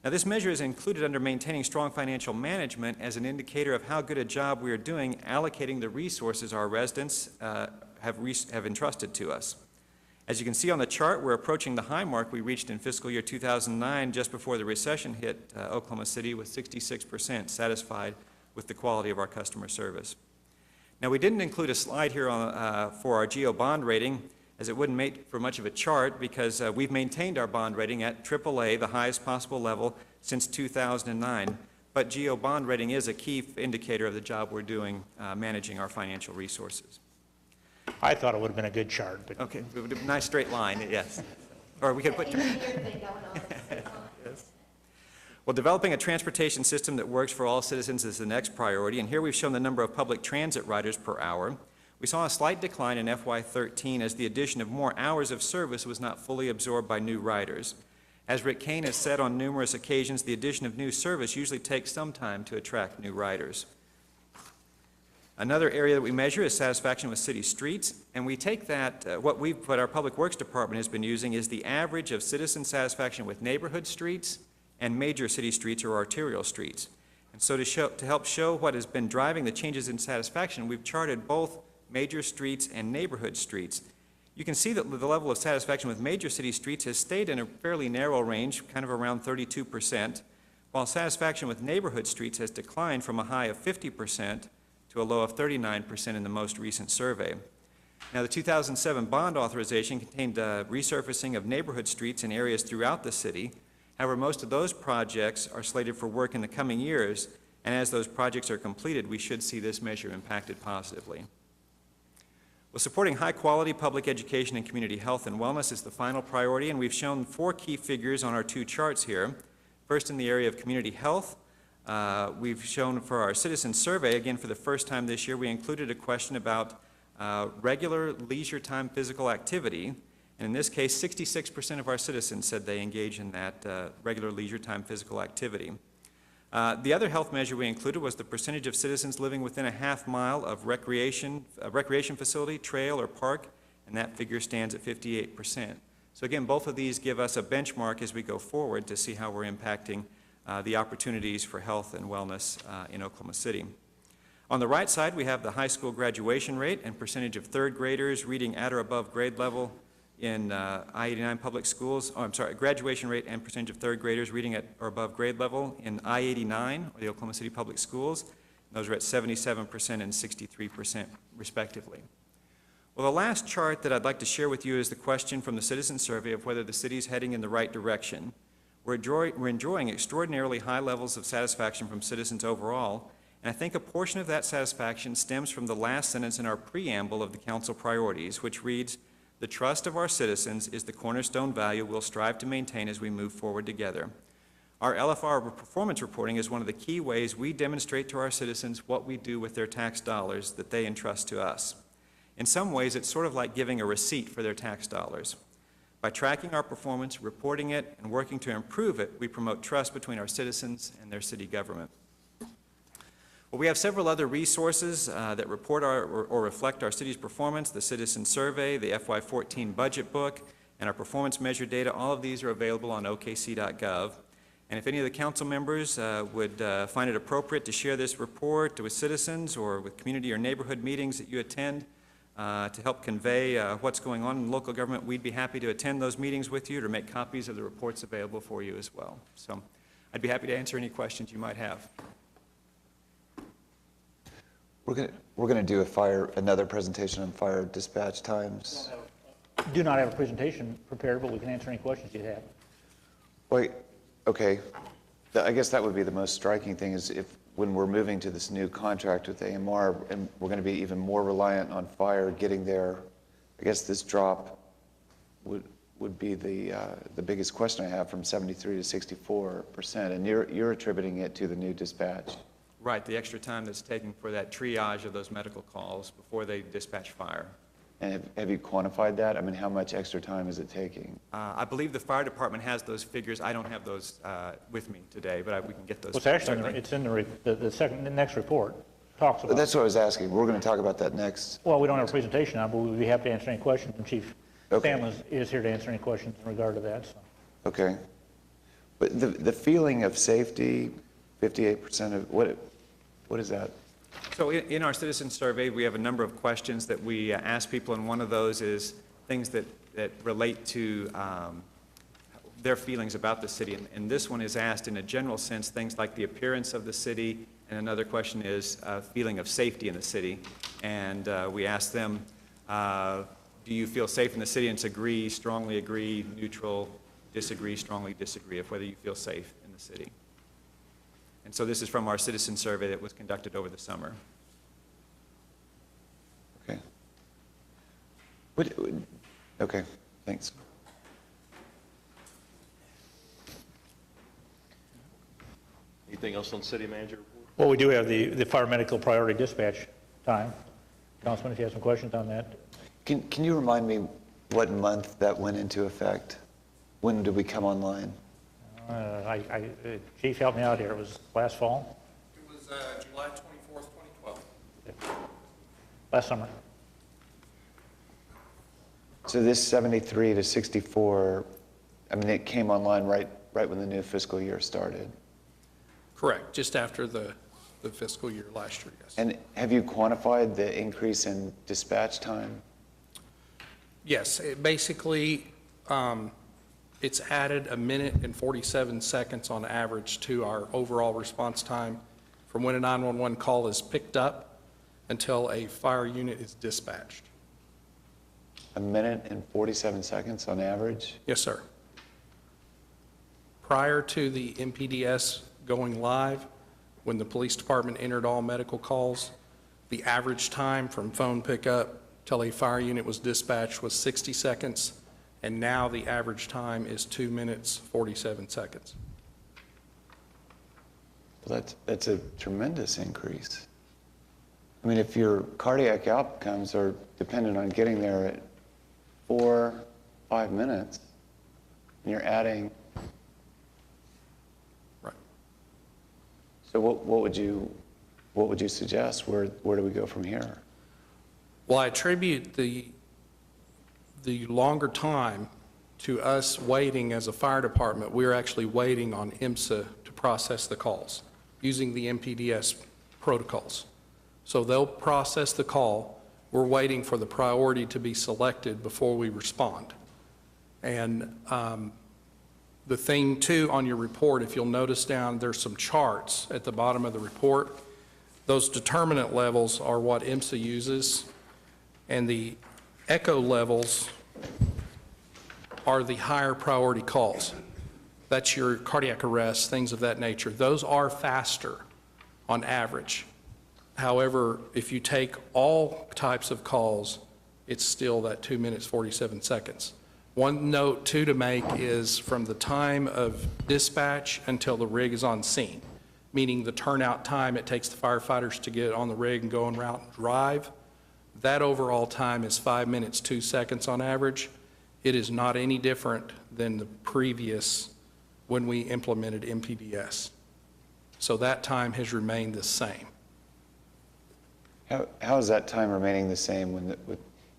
Now, this measure is included under maintaining strong financial management as an indicator of how good a job we are doing allocating the resources our residents have entrusted to us. As you can see on the chart, we're approaching the high mark we reached in fiscal year 2009, just before the recession hit Oklahoma City, with 66% satisfied with the quality of our customer service. Now, we didn't include a slide here for our GEO bond rating, as it wouldn't make for much of a chart, because we've maintained our bond rating at AAA, the highest possible level, since 2009. But GEO bond rating is a key indicator of the job we're doing managing our financial resources. I thought it would have been a good chart. But okay, nice straight line, yes. Or we could put... Yes. Well, developing a transportation system that works for all citizens is the next priority, and here we've shown the number of public transit riders per hour. We saw a slight decline in FY13 as the addition of more hours of service was not fully absorbed by new riders. As Rick Kane has said on numerous occasions, the addition of new service usually takes some time to attract new riders. Another area that we measure is satisfaction with city streets, and we take that, what our Public Works Department has been using is the average of citizen satisfaction with neighborhood streets and major city streets or arterial streets. And so to help show what has been driving the changes in satisfaction, we've charted both major streets and neighborhood streets. You can see that the level of satisfaction with major city streets has stayed in a fairly narrow range, kind of around 32%, while satisfaction with neighborhood streets has declined from a high of 50% to a low of 39% in the most recent survey. Now, the 2007 bond authorization contained resurfacing of neighborhood streets in areas throughout the city. However, most of those projects are slated for work in the coming years, and as those projects are completed, we should see this measure impacted positively. Well, supporting high-quality public education and community health and wellness is the final priority, and we've shown 4 key figures on our 2 charts here. First, in the area of community health, we've shown for our citizen survey, again for the first time this year, we included a question about regular leisure time physical activity, and in this case 66% of our citizens said they engage in that regular leisure time physical activity. The other health measure we included was the percentage of citizens living within a half mile of recreation facility, trail, or park, and that figure stands at 58%. So again, both of these give us a benchmark as we go forward to see how we're impacting the opportunities for health and wellness in Oklahoma City. On the right side, we have the high school graduation rate and percentage of third graders reading at or above grade level in I-89 public schools. Graduation rate and percentage of third graders reading at or above grade level in I-89, or the Oklahoma City Public Schools. Those are at 77% and 63% respectively. Well, the last chart that I'd like to share with you is the question from the citizen survey of whether the city is heading in the right direction. We're enjoying extraordinarily high levels of satisfaction from citizens overall, and I think a portion of that satisfaction stems from the last sentence in our preamble of the council priorities, which reads, "The trust of our citizens is the cornerstone value we'll strive to maintain as we move forward together." Our LFR performance reporting is one of the key ways we demonstrate to our citizens what we do with their tax dollars that they entrust to us. In some ways, it's sort of like giving a receipt for their tax dollars. By tracking our performance, reporting it, and working to improve it, we promote trust between our citizens and their city government. Well, we have several other resources that report or reflect our city's performance: the citizen survey, the FY14 budget book, and our performance measure data. All of these are available on okc.gov. And if any of the council members would find it appropriate to share this report with citizens or with community or neighborhood meetings that you attend to help convey what's going on in local government, we'd be happy to attend those meetings with you, to make copies of the reports available for you as well. So I'd be happy to answer any questions you might have. We're going to do another presentation on fire dispatch times. Do not have a presentation prepared, but we can answer any questions you have. Wait, okay. I guess that would be the most striking thing is if when we're moving to this new contract with AMR and we're going to be even more reliant on fire getting there, I guess this drop would be the biggest question I have from 73 to 64%, and you're attributing it to the new dispatch. Right, the extra time that's taken for that triage of those medical calls before they dispatch fire. And have you quantified that? I mean, how much extra time is it taking? I believe the fire department has those figures. I don't have those with me today, but we can get those. Well, it's actually it's in the next report. Talks about. That's what I was asking. We're going to talk about that next. Well, we don't have a presentation on, but we'd be happy to answer any questions, and Chief Sandlin is here to answer any questions in regard to that. So. Okay, but the feeling of safety, 58% of what is that? So in our citizen survey, we have a number of questions that we ask people, and one of those is things that relate to their feelings about the city. And this one is asked in a general sense, things like the appearance of the city, and another question is feeling of safety in the city. And we ask them, do you feel safe in the city? And it's agree, strongly agree, neutral, disagree, strongly disagree, of whether you feel safe in the city. And so this is from our citizen survey that was conducted over the summer. Okay. Okay, thanks. Anything else on city manager? Well, we do have the fire medical priority dispatch time. Councilman, if you have some questions on that. Can you remind me what month that went into effect? When did we come online? Chief, help me out here. It was last fall? It was July 24th, 2012. Last summer. So this 73 to 64, I mean, it came online right when the new fiscal year started? Correct, just after the fiscal year last year, yes. And have you quantified the increase in dispatch time? Yes, basically, it's added 1 minute and 47 seconds on average to our overall response time from when a 911 call is picked up until a fire unit is dispatched. 1 minute and 47 seconds on average? Yes, sir. Prior to the MPDS going live, when the police department entered all medical calls, the average time from phone pickup till a fire unit was dispatched was 60 seconds, and now the average time is 2 minutes, 47 seconds. Well, that's a tremendous increase. I mean, if your cardiac outcomes are dependent on getting there at 4, 5 minutes, and you're adding. Right. So what would you suggest? Where do we go from here? Well, I attribute the longer time to us waiting as a fire department. We're actually waiting on IMSA to process the calls using the MPDS protocols. So they'll process the call. We're waiting for the priority to be selected before we respond. And the thing, too, on your report, if you'll notice down, there's some charts at the bottom of the report. Those determinant levels are what IMSA uses, and the echo levels are the higher priority calls. That's your cardiac arrest, things of that nature. Those are faster on average. However, if you take all types of calls, it's still that 2 minutes, 47 seconds. One note, too, to make is from the time of dispatch until the rig is on scene, meaning the turnout time it takes the firefighters to get on the rig and go en route and drive, that overall time is 5 minutes, 2 seconds on average. It is not any different than the previous when we implemented MPDS. So that time has remained the same. How is that time remaining the same when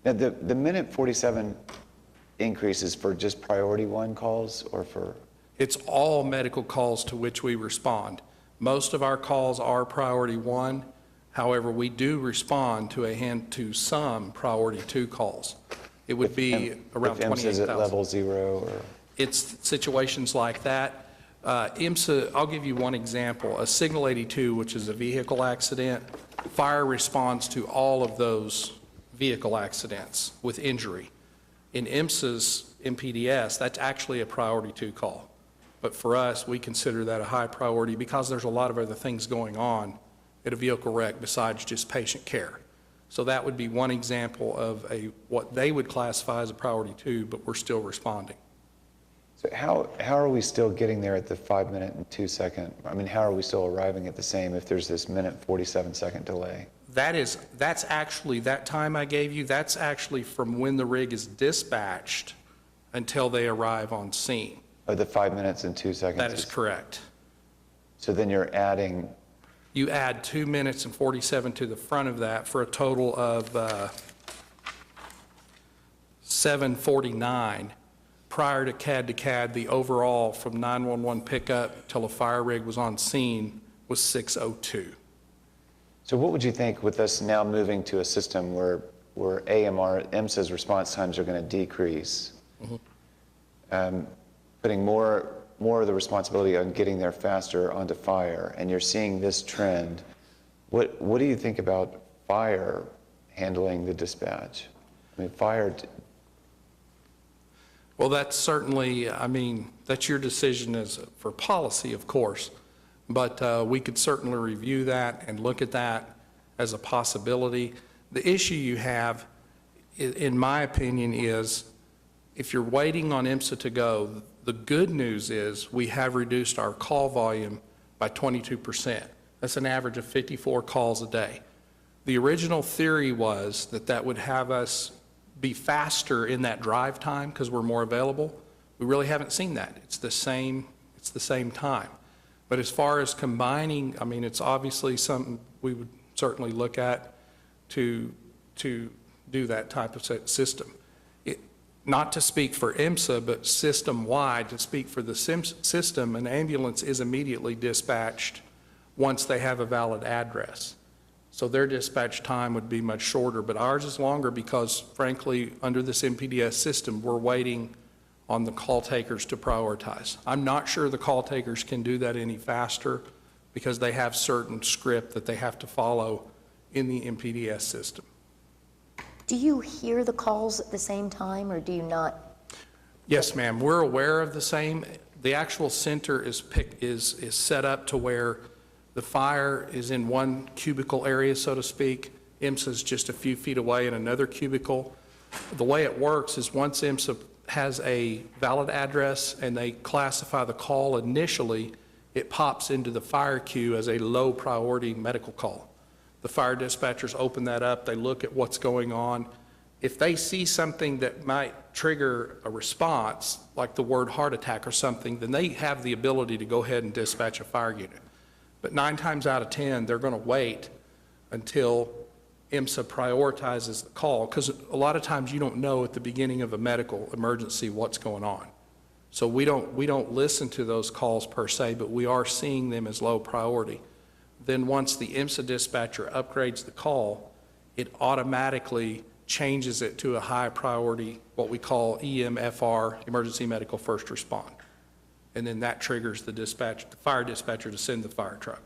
now the minute 47 increases for just priority 1 calls or for? It's all medical calls to which we respond. Most of our calls are priority 1. However, we do respond to some priority 2 calls. It would be around 28,000. Is it level 0 or? It's situations like that. IMSA, I'll give you one example. A Signal 82, which is a vehicle accident, fire responds to all of those vehicle accidents with injury. In IMSA's MPDS, that's actually a priority 2 call. But for us, we consider that a high priority because there's a lot of other things going on at a vehicle wreck besides just patient care. So that would be one example of what they would classify as a priority 2, but we're still responding. So how are we still getting there at the 5 minute and 2 second? I mean, how are we still arriving at the same if there's this minute 47 second delay? That's actually, that time I gave you, that's actually from when the rig is dispatched until they arrive on scene. Oh, the 5 minutes and 2 seconds? That is correct. So then you're adding? You add 2 minutes and 47 to the front of that for a total of 749. Prior to CAD, the overall from 911 pickup till a fire rig was on scene was 602. So what would you think with us now moving to a system where IMSA's response times are going to decrease, putting more of the responsibility on getting there faster onto fire, and you're seeing this trend, what do you think about fire handling the dispatch? I mean, fire. Well, that's certainly, I mean, that's your decision for policy, of course, but we could certainly review that and look at that as a possibility. The issue you have, in my opinion, is if you're waiting on IMSA to go, the good news is we have reduced our call volume by 22%. That's an average of 54 calls a day. The original theory was that would have us be faster in that drive time because we're more available. We really haven't seen that. It's the same time. But as far as combining, I mean, it's obviously something we would certainly look at to do that type of system. Not to speak for IMSA, but system-wide, to speak for the system, an ambulance is immediately dispatched once they have a valid address. So their dispatch time would be much shorter, but ours is longer because, frankly, under this MPDS system, we're waiting on the call takers to prioritize. I'm not sure the call takers can do that any faster because they have certain script that they have to follow in the MPDS system. Do you hear the calls at the same time, or do you not? Yes, ma'am, we're aware of the same. The actual center is set up to where the fire is in one cubicle area, so to speak. IMSA's just a few feet away in another cubicle. The way it works is once IMSA has a valid address and they classify the call initially, it pops into the fire queue as a low priority medical call. The fire dispatchers open that up, they look at what's going on. If they see something that might trigger a response, like the word heart attack or something, then they have the ability to go ahead and dispatch a fire unit. But 9 times out of 10, they're going to wait until IMSA prioritizes the call, because a lot of times you don't know at the beginning of a medical emergency what's going on. So we don't listen to those calls per se, but we are seeing them as low priority. Then once the IMSA dispatcher upgrades the call, it automatically changes it to a high priority, what we call EMFR, Emergency Medical First Respond. And then that triggers the fire dispatcher to send the fire truck.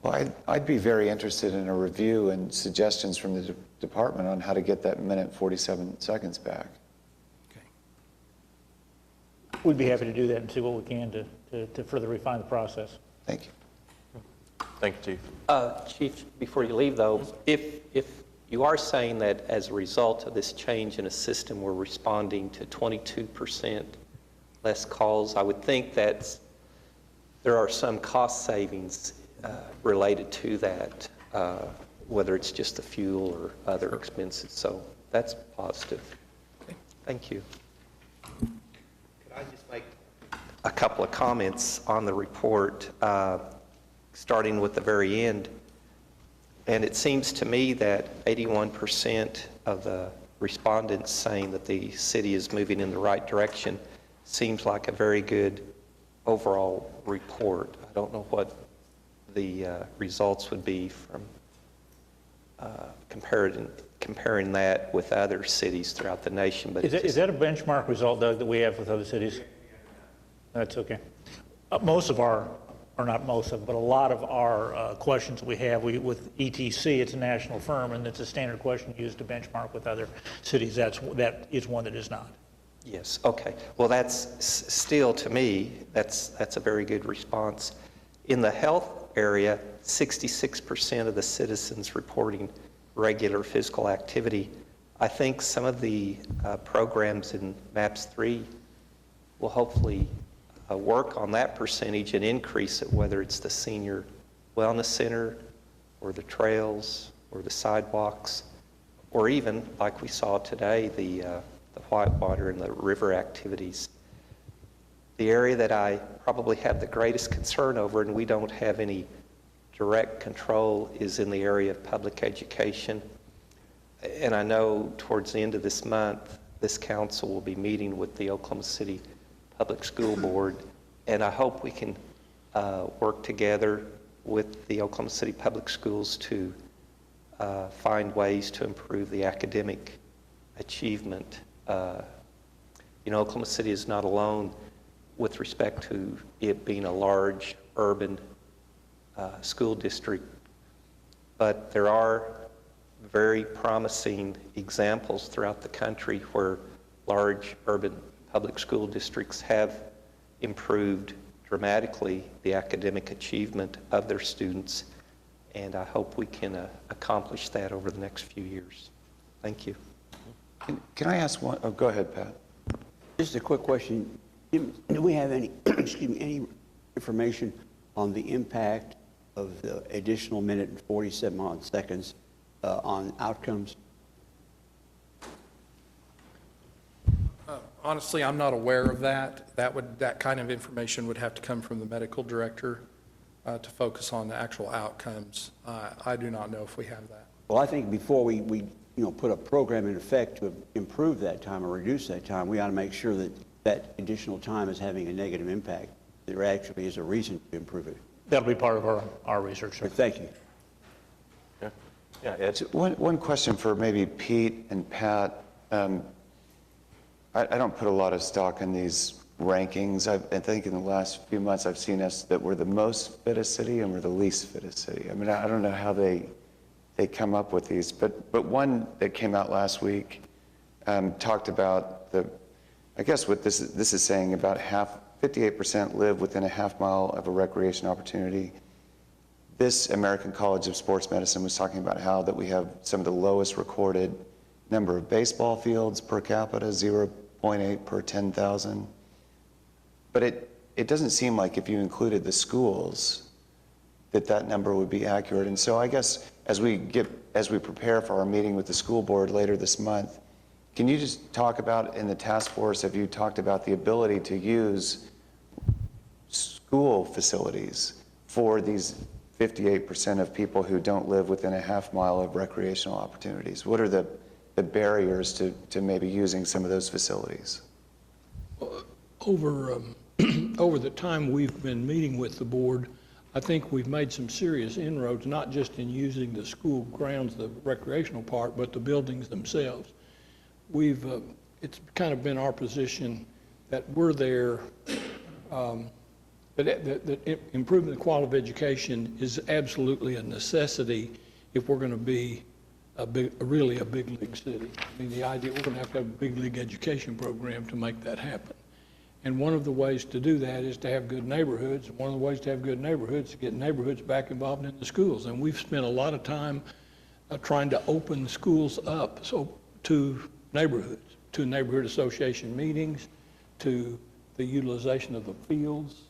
Well, I'd be very interested in a review and suggestions from the department on how to get that minute 47 seconds back. We'd be happy to do that and see what we can to further refine the process. Thank you. Thank you, Chief. Chief, before you leave though, if you are saying that as a result of this change in a system, we're responding to 22% less calls, I would think that there are some cost savings related to that, whether it's just the fuel or other expenses. So that's positive. Okay. Thank you. Could I just make a couple of comments on the report, starting with the very end? And it seems to me that 81% of the respondents saying that the city is moving in the right direction seems like a very good overall report. I don't know what the results would be from comparing that with other cities throughout the nation. But Is that a benchmark result, Doug, that we have with other cities? That's okay. Most of our, or not most of, but a lot of our questions we have with ETC, it's a national firm, and it's a standard question used to benchmark with other cities. That is one that is not. Yes, okay. Well, that's still, to me, that's a very good response. In the health area, 66% of the citizens reporting regular physical activity. I think some of the programs in MAPS 3 will hopefully work on that percentage and increase it, whether it's the senior wellness center or the trails or the sidewalks, or even, like we saw today, the whitewater and the river activities. The area that I probably have the greatest concern over, and we don't have any direct control, is in the area of public education. And I know towards the end of this month, this council will be meeting with the Oklahoma City Public School Board, and I hope we can work together with the Oklahoma City Public Schools to find ways to improve the academic achievement. Oklahoma City is not alone with respect to it being a large urban school district, but there are very promising examples throughout the country where large urban public school districts have improved dramatically the academic achievement of their students, and I hope we can accomplish that over the next few years. Thank you. Can I ask one? Oh, go ahead, Pat. Just a quick question. Do we have any, excuse me, any information on the impact of the additional minute and 47 odd seconds on outcomes? Honestly, I'm not aware of that. That kind of information would have to come from the medical director to focus on the actual outcomes. I do not know if we have that. Well, I think before we put a program in effect to improve that time or reduce that time, we ought to make sure that that additional time is having a negative impact. There actually is a reason to improve it. That'll be part of our research, sir. Thank you. Yeah, Ed. One question for maybe Pete and Pat. I don't put a lot of stock in these rankings. I think in the last few months I've seen us that we're the most fittest city and we're the least fittest city. I mean, I don't know how they they come up with these. But one that came out last week talked about I guess what this is saying, about 58% live within a half mile of a recreation opportunity. This American College of Sports Medicine was talking about how that we have some of the lowest recorded number of baseball fields per capita, 0.8 per 10,000. But it doesn't seem like if you included the schools that number would be accurate. And so I guess as we prepare for our meeting with the school board later this month, can you just talk about, in the task force, have you talked about the ability to use school facilities for these 58% of people who don't live within a half mile of recreational opportunities? What are the barriers to maybe using some of those facilities? Over the time we've been meeting with the board, I think we've made some serious inroads, not just in using the school grounds, the recreational part, but the buildings themselves. It's kind of been our position that we're there, that improving the quality of education is absolutely a necessity if we're going to be really a big league city. I mean, the idea we're going to have a big league education program to make that happen. And one of the ways to do that is to have good neighborhoods. One of the ways to have good neighborhoods is to get neighborhoods back involved in the schools. And we've spent a lot of time trying to open schools up to neighborhoods, to neighborhood association meetings, to the utilization of the fields.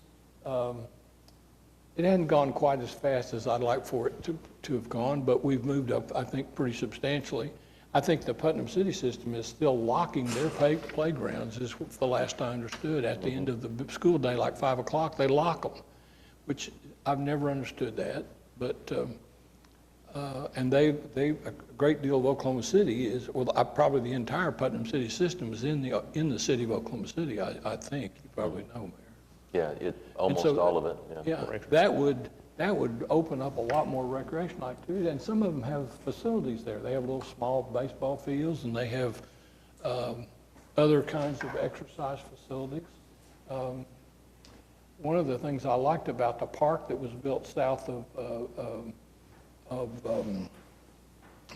It hadn't gone quite as fast as I'd like for it to have gone, but we've moved up, I think, pretty substantially. I think the Putnam City system is still locking their playgrounds, is the last I understood. At the end of the school day, like 5 o'clock, they lock them, which I've never understood that. But and a great deal of Oklahoma City is, well, probably the entire Putnam City system is in the city of Oklahoma City. I think you probably know, Mayor. Yeah, almost all of it. Yeah, that would open up a lot more recreational activity, and some of them have facilities there. They have little small baseball fields, and they have other kinds of exercise facilities. One of the things I liked about the park that was built south of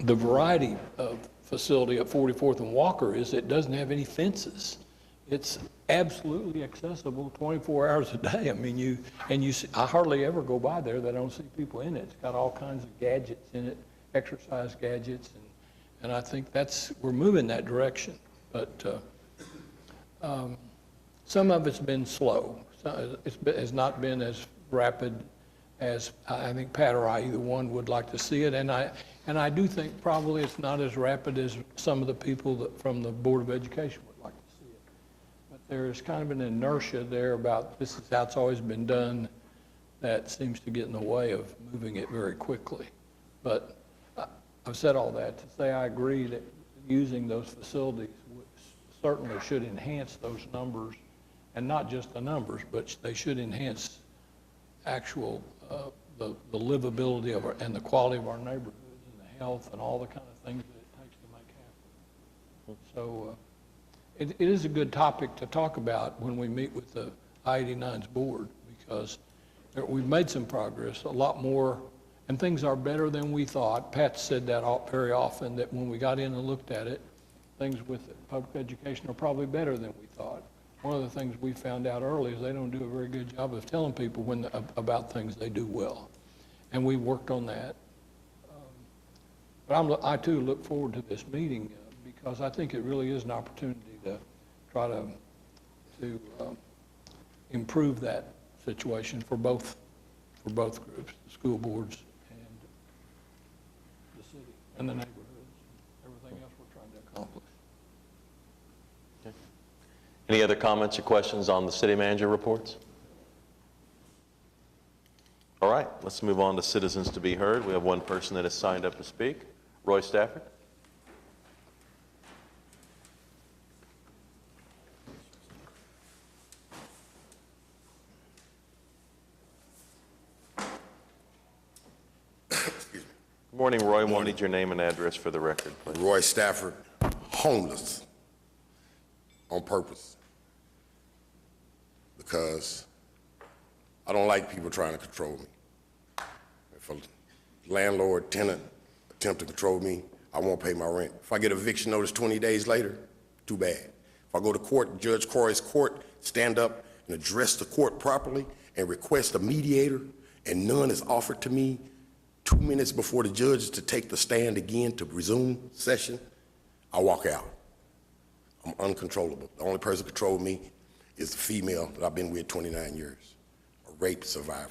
the Variety facility at 44th and Walker is it doesn't have any fences. It's absolutely accessible 24 hours a day. I mean, I hardly ever go by there that I don't see people in it. It's got all kinds of gadgets in it, exercise gadgets, and I think we're moving that direction. But some of it's been slow. It has not been as rapid as I think Pat or I, either one, would like to see it. And I do think probably it's not as rapid as some of the people from the Board of Education would like to see it. But there's kind of an inertia there about this is how it's always been done that seems to get in the way of moving it very quickly. But I've said all that to say I agree that using those facilities certainly should enhance those numbers, and not just the numbers, but they should enhance actual the livability of and the quality of our neighborhoods and the health and all the kind of things that it takes to make happen. So it is a good topic to talk about when we meet with the I-89's board, because we've made some progress, a lot more, and things are better than we thought. Pat said that very often, that when we got in and looked at it, things with public education are probably better than we thought. One of the things we found out early is they don't do a very good job of telling people about things they do well. And we worked on that. But I too look forward to this meeting because I think it really is an opportunity to try to improve that situation for both groups, the school boards and the city and the neighborhoods, everything else we're trying to accomplish. Any other comments or questions on the city manager reports? All right, let's move on to citizens to be heard. We have one person that has signed up to speak. Roy Stafford. Good morning, Roy. We'll need your name and address for the record, please. Roy Stafford, homeless on purpose, because I don't like people trying to control me. If a landlord, tenant attempt to control me, I won't pay my rent. If I get eviction notice 20 days later, too bad. If I go to court, Judge Croy's court, stand up and address the court properly and request a mediator, and none is offered to me 2 minutes before the judge is to take the stand again to resume session, I walk out. I'm uncontrollable. The only person who controls me is the female that I've been with 29 years, a rape survivor.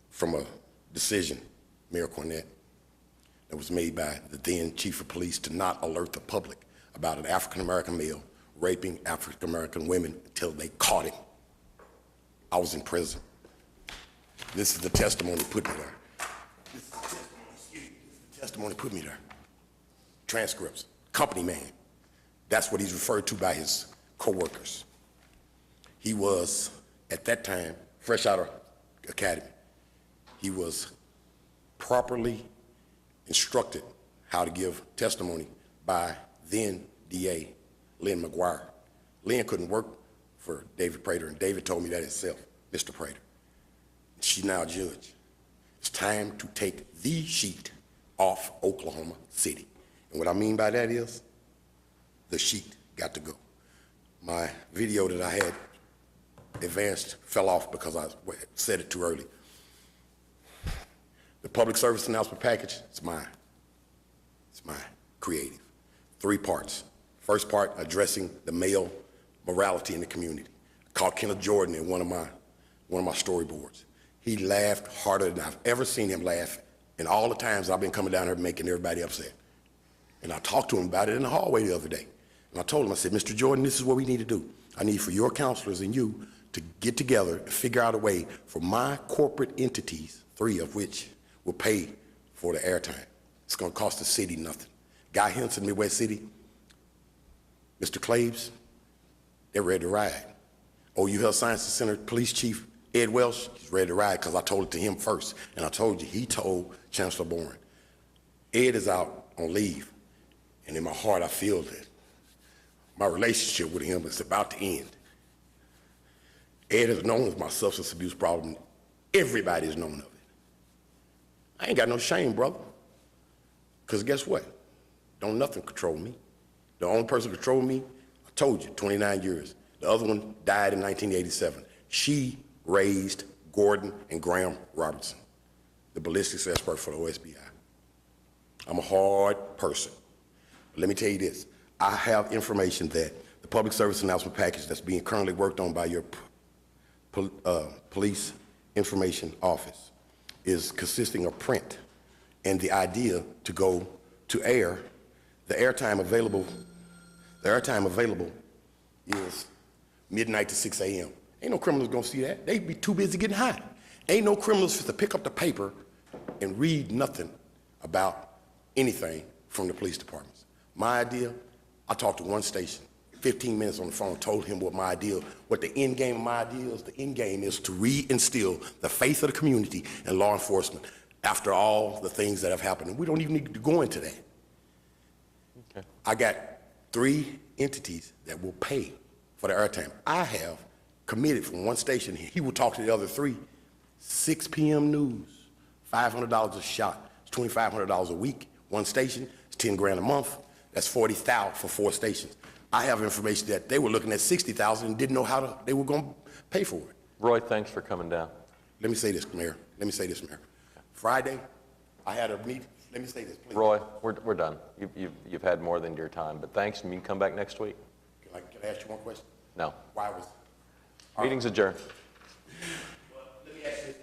From a decision, Mayor Cornett, that was made by the then chief of police to not alert the public about an African-American male raping African-American women until they caught him. I was in prison. This is the testimony that put me there. This is the testimony that put me there. Transcripts, company man. That's what he's referred to by his co-workers. He was, at that time, fresh out of academy. He was properly instructed how to give testimony by then DA Lynn McGuire. Lynn couldn't work for David Prater, and David told me that himself, Mr. Prater. She's now a judge. It's time to take the sheet off Oklahoma City. And what I mean by that is, the sheet got to go. My video that I had advanced fell off because I said it too early. The public service announcement package, it's mine. It's mine, creative. 3 parts. First part, addressing the male morality in the community. I caught Kenneth Jordan in one of my storyboards. He laughed harder than I've ever seen him laugh in all the times I've been coming down here making everybody upset. And I talked to him about it in the hallway the other day. And I told him, I said, Mr. Jordan, this is what we need to do. I need for your counselors and you to get together and figure out a way for my corporate entities, 3 of which will pay for the airtime. It's gonna cost the city nothing. Guy Henson, Midwest City, Mr. Claves, they're ready to ride. OU Health Sciences Center Police Chief Ed Welsh, he's ready to ride because I told it to him first. And I told you, he told Chancellor Boren. Ed is out on leave. And in my heart, I feel that my relationship with him is about to end. Ed is known as my substance abuse problem. Everybody's known of it. I ain't got no shame, brother. Because guess what? Don't nothing control me. The only person who controlled me, I told you, 29 years. The other one died in 1987. She raised Gordon and Graham Robertson, the ballistics expert for the OSBI. I'm a hard person. But let me tell you this. I have information that the public service announcement package that's being currently worked on by your police information office is consisting of print and the idea to go to air. The airtime available is midnight to 6 a.m. Ain't no criminals gonna see that. They'd be too busy getting high. Ain't no criminals to pick up the paper and read nothing about anything from the police departments. My idea, I talked to one station, 15 minutes on the phone, told him what my idea, what the end game of my idea is. The end game is to reinstill the faith of the community and law enforcement after all the things that have happened. And we don't even need to go into that. Okay. I got 3 entities that will pay for the airtime. I have committed from one station, he will talk to the other 3, 6 p.m. news, $500 a shot. It's $2,500 a week. One station, it's 10 grand a month. That's 40,000 for 4 stations. I have information that they were looking at 60,000 and didn't know how they were going to pay for it. Roy, thanks for coming down. Let me say this, Mayor. Friday, I had a meeting. Let me say this, please. Roy, we're done. You've had more than your time, but thanks, and you can come back next week. Can I ask you one question? No. Why was... Meeting's adjourned. Well, let me ask you this.